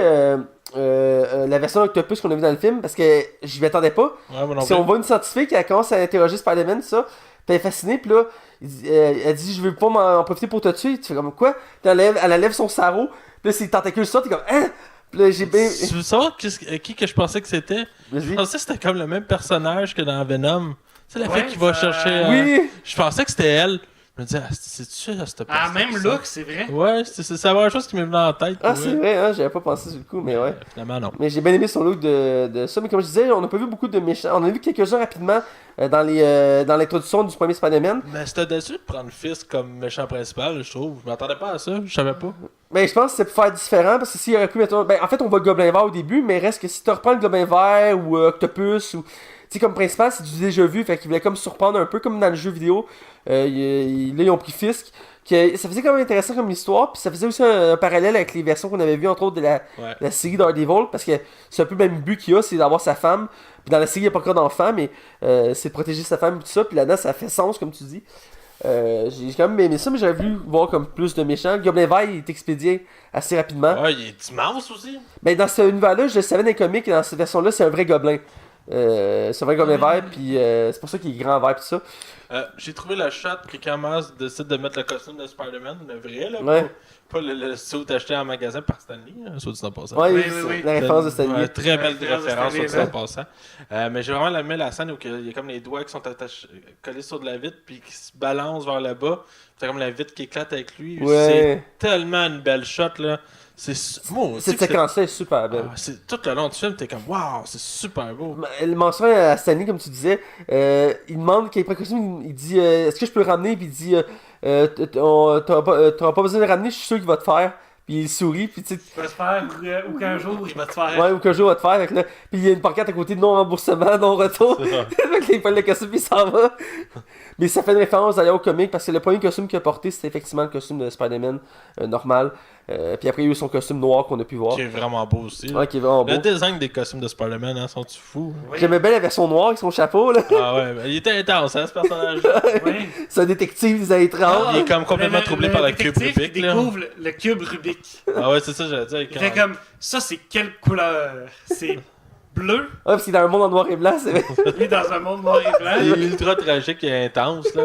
la version Octopus qu'on a vu dans le film parce que je m'y attendais pas. Ouais, moi non Si plus. on voit une scientifique, elle commence à interroger Spider-Man, tout ça. Puis elle est fascinée, puis là, elle dit je veux pas m'en profiter pour te tuer. Tu fais comme quoi? Puis elle enlève son sarrau, puis là ses tentacules sortent, t'es comme hein? Puis là j'ai bien. Tu veux savoir qui que je pensais que c'était? Je Vas-y. pensais que c'était comme le même personnage que dans Venom. Tu sais, la Ouais, fille qui va ça- chercher. Oui! Je pensais que c'était elle. Je me disais, ah, c'est-tu à cette Ah, personne? même look, c'est vrai. Ouais, c'est la première chose qui m'est venue en tête. Ah, ouais. c'est vrai, hein, j'avais pas pensé sur le coup, mais ouais. Finalement, non. Mais j'ai bien aimé son look de ça. Mais comme je disais, on n'a pas vu beaucoup de méchants. On a vu quelques-uns rapidement dans l'introduction du premier Spider-Man. Mais c'était déçu de prendre Fisk comme méchant principal, je trouve. Je m'attendais pas à ça, je savais pas. Mais je pense que c'est pour faire différent parce que s'il aurait pu mettre. Ben, en fait, on voit le Gobelin Vert au début, mais reste que si tu reprends le Gobelin Vert ou Octopus ou. Tu sais, comme principal, c'est du déjà vu, fait qu'il voulait comme surprendre un peu comme dans le jeu vidéo. Là, ils ont pris Fisk. Ça faisait quand même intéressant comme histoire, puis ça faisait aussi un parallèle avec les versions qu'on avait vues, entre autres, de Ouais. la série Daredevil, parce que c'est un peu le même but qu'il a, c'est d'avoir sa femme. Puis dans la série, il n'y a pas encore d'enfant, mais c'est de protéger sa femme et tout ça, puis là-dedans, ça fait sens, comme tu dis. J'ai quand même aimé ça, mais j'aurais voulu voir comme plus de méchants. Le Gobelin Vert, il est expédié assez rapidement. Ouais, il est immense aussi. Mais dans ce univers-là, je le savais dans les comics, et dans cette version-là, c'est un vrai gobelin. C'est un vrai gobelin vert, puis c'est pour ça qu'il est grand vert, pis ça. J'ai trouvé la shot que quand Miles décide de mettre le costume de Spider-Man, le vrai, là, Ouais. pas le suit acheté en magasin par Stanley, hein, soit dit en passant. Ouais, Oui, c'est oui, oui. la référence de Stanley. Ouais, très belle La référence de référence, soit Stanley, dit en passant. Mais j'ai vraiment aimé la scène où il y a comme les doigts qui sont attachés, collés sur de la vitre, puis qui se balancent vers le bas. C'est comme la vitre qui éclate avec lui. C'est Ouais. tellement une belle shot, là. Moi, Cette séquence-là est super belle. c'est tout le long du film, t'es comme waouh, c'est super beau. Elle mentionne à Stanley, comme tu disais, il demande qu'il prend le costume, il dit est-ce que je peux le ramener, puis il dit t'auras pas besoin de le ramener, je suis sûr qu'il va te faire. Puis il sourit, puis tu sais, Il va se faire, ou qu'un jour, il va te faire. ouais, ou qu'un jour il va te faire. Fait que là, puis il y a une pancarte à côté de non remboursement, non retour. C'est ça. Fait que là, il prend le costume puis il s'en va. Mais ça fait une référence d'ailleurs au comic parce que le premier costume qu'il a porté c'était effectivement le costume de Spider-Man normal. Puis après il y a eu son costume noir qu'on a pu voir. Qui est vraiment beau aussi. là. Ouais, qui est vraiment beau. Le design des costumes de Spider-Man, hein, sont-tu fous? Oui. J'aimais bien la version noire avec son chapeau là. Ah ouais, ben, il était intense, hein, ce personnage-là. Oui. C'est un détective des années 30. Il est comme complètement Le- troublé le par le cube détective Rubik, qui là. découvre le cube Rubik. Ah ouais, c'est ça, j'allais dire. Il fait comme, ça c'est quelle couleur? C'est bleu, Ouais, parce qu'il est dans un monde en noir et blanc, c'est vrai. lui dans un monde noir et Il est blanc. ultra tragique et intense, là.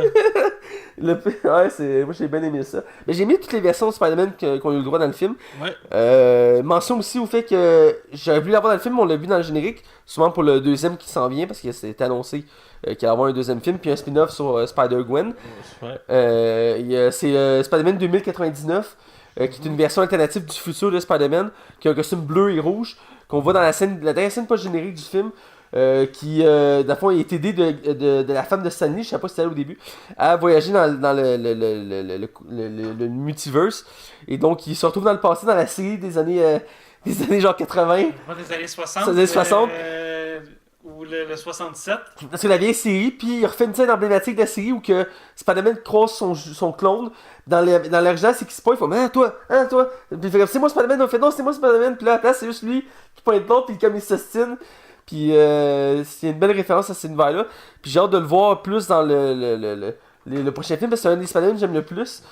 Ouais, moi j'ai bien aimé ça. Mais j'ai aimé toutes les versions de Spider-Man qu'on a eu le droit dans le film. Ouais. Mention aussi au fait que j'aurais voulu l'avoir dans le film, on l'a vu dans le générique, souvent pour le deuxième qui s'en vient, parce que c'était annoncé qu'il allait y avoir un deuxième film, puis un spin-off sur Spider-Gwen. Ouais. C'est Spider-Man 2099, qui est une version alternative du futur de Spider-Man, qui a un costume bleu et rouge, qu'on voit dans la dernière scène post-générique du film, qui, dans le fond, est aidé de la femme de Stanley, je sais pas si c'était là au début, à voyager dans le multiverse. Et donc, il se retrouve dans le passé, dans la série des années genre 80. Pas des années 60. Des années 60. Ou le 67. C'est la vieille série, puis il refait une scène emblématique de la série où que Spider-Man croise son clone. Dans l'original, c'est qu'il se pointe, il fait toi. Puis il fait comme c'est moi Spider-Man, il fait non, c'est moi Spider-Man, puis là, à la place, c'est juste lui qui pointe l'autre, puis comme il s'ostine. Puis c'est une belle référence à cet univers-là. Puis j'ai hâte de le voir plus dans le prochain film, parce que c'est un des Spider-Man que j'aime le plus.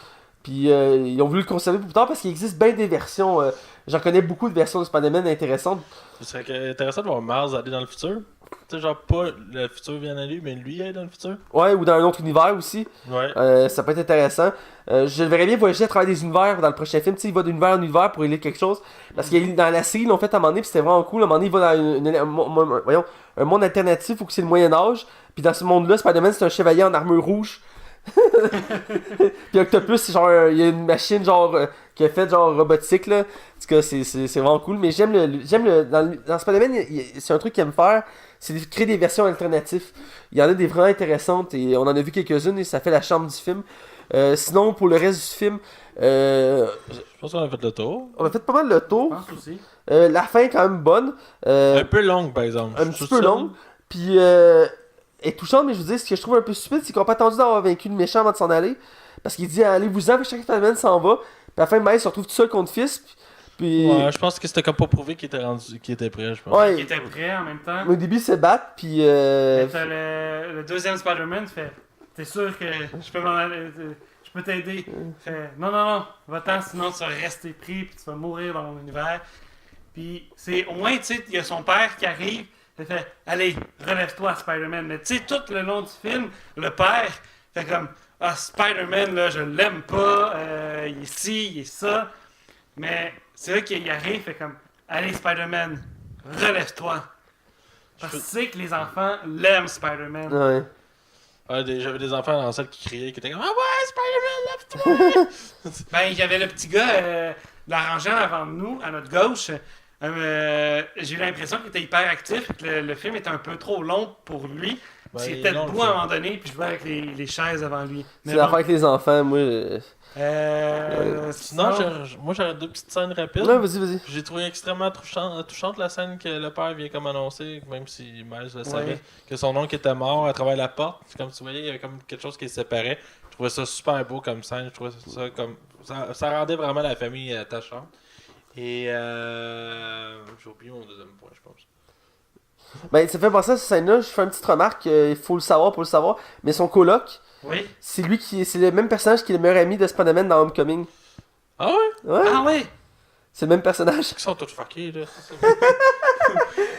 Puis ils ont voulu le conserver pour plus tard parce qu'il existe bien des versions. J'en connais beaucoup de versions de Spider-Man intéressantes. Ce serait intéressant de voir Mars aller dans le futur. Tu sais, genre pas le futur vient à lui, mais lui aller dans le futur. Ouais, ou dans un autre univers aussi. Ouais. Ça peut être intéressant. Je le verrais bien voyager à travers des univers dans le prochain film. Tu sais, il va d'univers en univers pour élire quelque chose. Parce que dans la série, ils l'ont fait à un moment donné, puis c'était vraiment cool. À un moment donné, il va dans un monde alternatif où c'est le Moyen-Âge. Puis dans ce monde-là, Spider-Man, c'est un chevalier en armure rouge. Puis Octopus, c'est genre, il y a une machine genre qui est faite genre robotique là. En tout cas, c'est vraiment cool. Mais j'aime dans Spider-Man, c'est un truc qu'il aime faire, c'est de créer des versions alternatives. Il y en a des vraiment intéressantes et on en a vu quelques-unes et ça fait la charme du film. Sinon, pour le reste du film, Je pense qu'on a fait le tour. on a fait pas mal le Je tour. pense aussi. La fin est quand même bonne. Un peu longue, par exemple. Un petit peu longue. Puis est touchante, mais je vous dis, ce que je trouve un peu stupide, c'est qu'on n'a pas attendu d'avoir vaincu le méchant avant de s'en aller. Parce qu'il dit allez-vous-en, chaque Spider-Man s'en va. Puis à la fin, Miles se retrouve tout seul contre Fils. Puis Ouais, je pense que c'était comme pas prouvé qu'il était prêt, je pense. ouais, Il était prêt en même temps. au début, ils se battent. Puis Et t'as le deuxième Spider-Man fait t'es sûr que je peux m'en aller, je peux t'aider. Fait non, va-t'en, sinon tu vas rester pris puis tu vas mourir dans mon univers. Puis c'est au moins, tu sais, il y a son père qui arrive. Il fait allez, relève-toi, Spider-Man. Mais tu sais, tout le long du film, le père fait comme Spider-Man, là, je l'aime pas, il est ci, il est ça. Mais c'est là qu'il arrive, fait comme allez, Spider-Man, relève-toi. Parce que tu sais que les enfants l'aiment, Spider-Man. ouais. J'avais des enfants dans la salle qui criaient, qui étaient comme ah ouais, Spider-Man, lève-toi! Ben, il y avait le petit gars, l'arrangeant avant de nous, à notre gauche. J'ai eu l'impression qu'il était hyper actif, que le film était un peu trop long pour lui. Ben, Il était non, debout à un moment donné, puis je jouais avec les chaises devant lui. C'est l'affaire avec les enfants, moi. Sinon, moi j'aurais deux petites scènes rapides. Non, vas-y. J'ai trouvé extrêmement touchante la scène que le père vient comme annoncer, même si Miles le savait, Ouais. que son oncle était mort à travers la porte. Comme tu voyais, il y avait comme quelque chose qui les séparait. Je trouvais ça super beau comme scène. Je trouvais ça comme. Ça rendait vraiment la famille attachante. Et j'ai oublié mon deuxième point, je pense. Ben, ça fait penser à cette scène-là. Je fais une petite remarque. Il faut le savoir pour le savoir. Mais son coloc, Oui. c'est le même personnage qui est le meilleur ami de Spider-Man dans Homecoming. Ah ouais? Ouais, Ah oui! c'est le même personnage. Ils sont tous fuckés, là.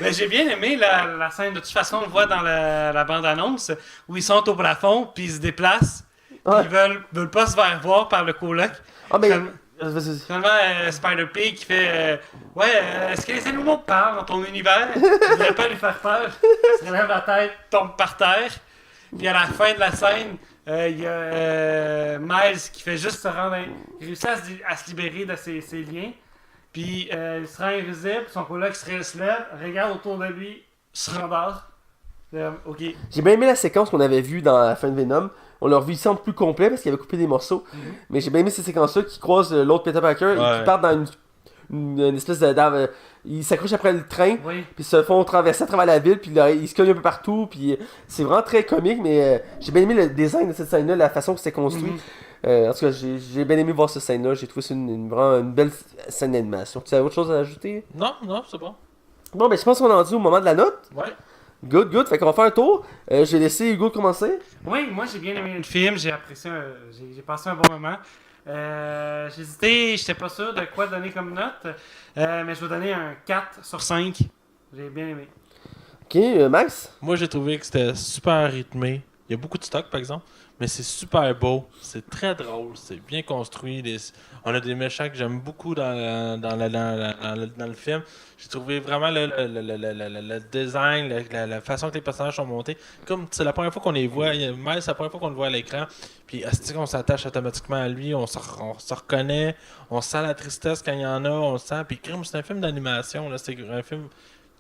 Mais j'ai bien aimé la scène. De toute façon, on le voit dans la bande-annonce où ils sont au plafond, puis ils se déplacent. Puis Ouais. ils veulent pas se faire voir par le coloc. Ah, mais. Finalement- Vas-y. Finalement, Spider-Pig qui fait ouais, est-ce que les animaux parlent dans ton univers? Je voudrais pas lui faire peur. Il se relève la tête, tombe par terre. Puis à la fin de la scène, il y a Miles qui fait juste se rendre. Il réussit à se libérer de ses liens. Puis il se rend invisible, son coloc se lève, regarde autour de lui, se rendort. Ok. J'ai bien aimé la séquence qu'on avait vue dans la fin de Venom. On l'a revu ici en plus complet parce qu'il avait coupé des morceaux. Mais j'ai bien aimé ces séquences-là qui croisent l'autre Peter Parker et Ouais. qui partent dans une espèce de. Ils s'accrochent après le train, Oui. puis se font traverser à travers la ville, puis là, ils se cognent un peu partout. Puis c'est vraiment très comique, mais j'ai bien aimé le design de cette scène-là, la façon que c'est construit. En tout cas, j'ai bien aimé voir cette scène-là. J'ai trouvé ça vraiment une belle scène d'animation. Tu as autre chose à ajouter? Non, c'est bon. Bon, ben je pense qu'on est rendu au moment de la note. Ouais. Good. Fait qu'on va faire un tour. Je vais laisser Hugo commencer. Oui, moi j'ai bien aimé le film, j'ai apprécié, j'ai passé un bon moment. J'ai hésité, j'étais pas sûr de quoi donner comme note, mais je vais donner un 4 sur 5. J'ai bien aimé. Ok, Max? Moi, j'ai trouvé que c'était super rythmé. Il y a beaucoup de stock, par exemple. mais c'est super beau, c'est très drôle, c'est bien construit. On a des méchants que j'aime beaucoup dans le film. J'ai trouvé vraiment le design, la façon que les personnages sont montés. Comme c'est la première fois qu'on les voit, Miles, c'est la première fois qu'on le voit à l'écran. Puis on s'attache automatiquement à lui, on se reconnaît, on sent la tristesse quand il y en a, on sent. Puis crime, c'est un film d'animation, là, c'est un film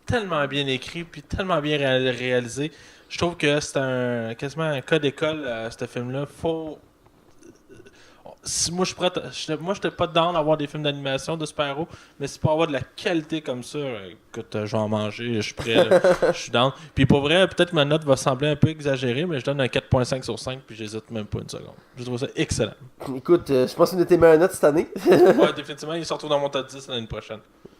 tellement bien écrit puis tellement bien réalisé. Je trouve que c'est quasiment un cas d'école, ce film-là. Moi, j'étais pas down d'avoir des films d'animation de super-héros, mais c'est pour avoir de la qualité comme ça. Écoute, je vais en manger, je suis prêt, là, je suis down. Puis pour vrai, peut-être que ma note va sembler un peu exagérée, mais je donne un 4.5 sur 5, puis j'hésite même pas une seconde. Je trouve ça excellent. Écoute, je pense que tes meilleures notes cette année. Ouais, définitivement, il se retrouve dans mon top 10 l'année prochaine.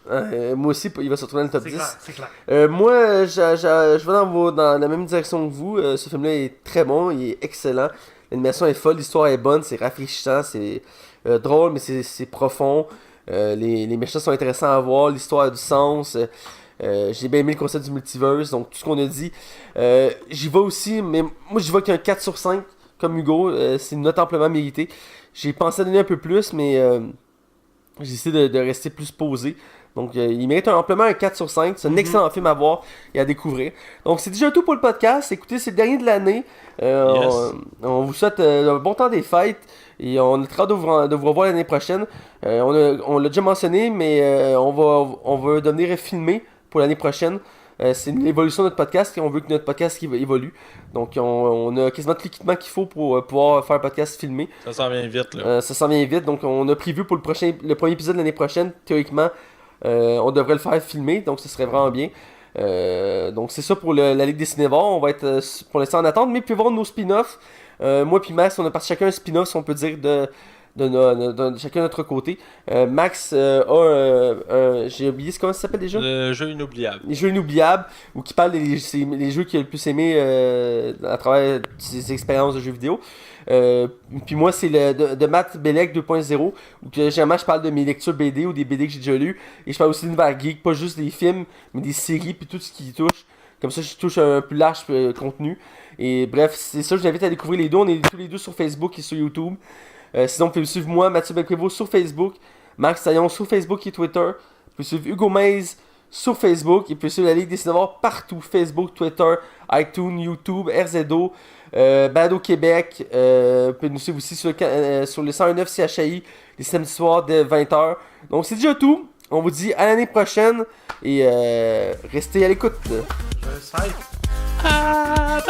Moi aussi, il va se retrouver dans le top 10. C'est clair. Moi, je vais dans la même direction que vous. Ce film-là est très bon, il est excellent. L'animation est folle, l'histoire est bonne, c'est rafraîchissant, c'est drôle, mais c'est profond. Les méchants sont intéressants à voir, l'histoire a du sens. J'ai bien aimé le concept du multiverse, donc tout ce qu'on a dit. J'y vais aussi, mais moi j'y vais qu'un 4 sur 5, comme Hugo. C'est une note amplement méritée. J'ai pensé à donner un peu plus, mais j'ai essayé de rester plus posé. Donc, il mérite amplement un 4 sur 5. C'est un excellent film à voir et à découvrir. Donc, c'est déjà tout pour le podcast. Écoutez, c'est le dernier de l'année. On vous souhaite un bon temps des fêtes. Et on est hâte de vous revoir l'année prochaine. On l'a déjà mentionné, mais on va devenir filmé pour l'année prochaine. C'est l'évolution de notre podcast et on veut que notre podcast évolue. Donc, on a quasiment tout l'équipement qu'il faut pour pouvoir faire un podcast filmé. Ça s'en vient vite, là. Ça s'en vient vite. Donc, on a prévu pour le premier épisode de l'année prochaine, théoriquement. On devrait le faire filmer, donc ce serait vraiment bien. Donc c'est ça pour la Ligue des Cinévores. On va être pour l'instant en attente, mais puis voir nos spin-offs. Moi puis Max, on a parti chacun un spin-off, si on peut dire, de chacun de notre côté. Max j'ai oublié comment ça s'appelle déjà? Le jeu inoubliable. Les jeux inoubliables, ou qui parlent des jeux qu'il a le plus aimé à travers ses expériences de jeux vidéo. Puis moi, c'est de Matt Bellec 2.0, où que généralement je parle de mes lectures BD ou des BD que j'ai déjà lues. Et je parle aussi d'univers geek, pas juste des films, mais des séries, puis tout ce qui touche. Comme ça, je touche un plus large contenu. Et bref, c'est ça, je vous invite à découvrir les deux. On est tous les deux sur Facebook et sur YouTube. Sinon, vous pouvez me suivre moi, Mathieu Belprévost, sur Facebook, Max Taillon sur Facebook et Twitter. Vous pouvez suivre Hugo Maze sur Facebook. Et vous pouvez suivre la Ligue des Cinévores partout: Facebook, Twitter, iTunes, YouTube, RZO, Balado Québec. Vous pouvez nous suivre aussi sur le 109 CHI les samedis soirs dès 20h. Donc, c'est déjà tout. On vous dit à l'année prochaine et restez à l'écoute. Joyeuses fêtes. Abandonne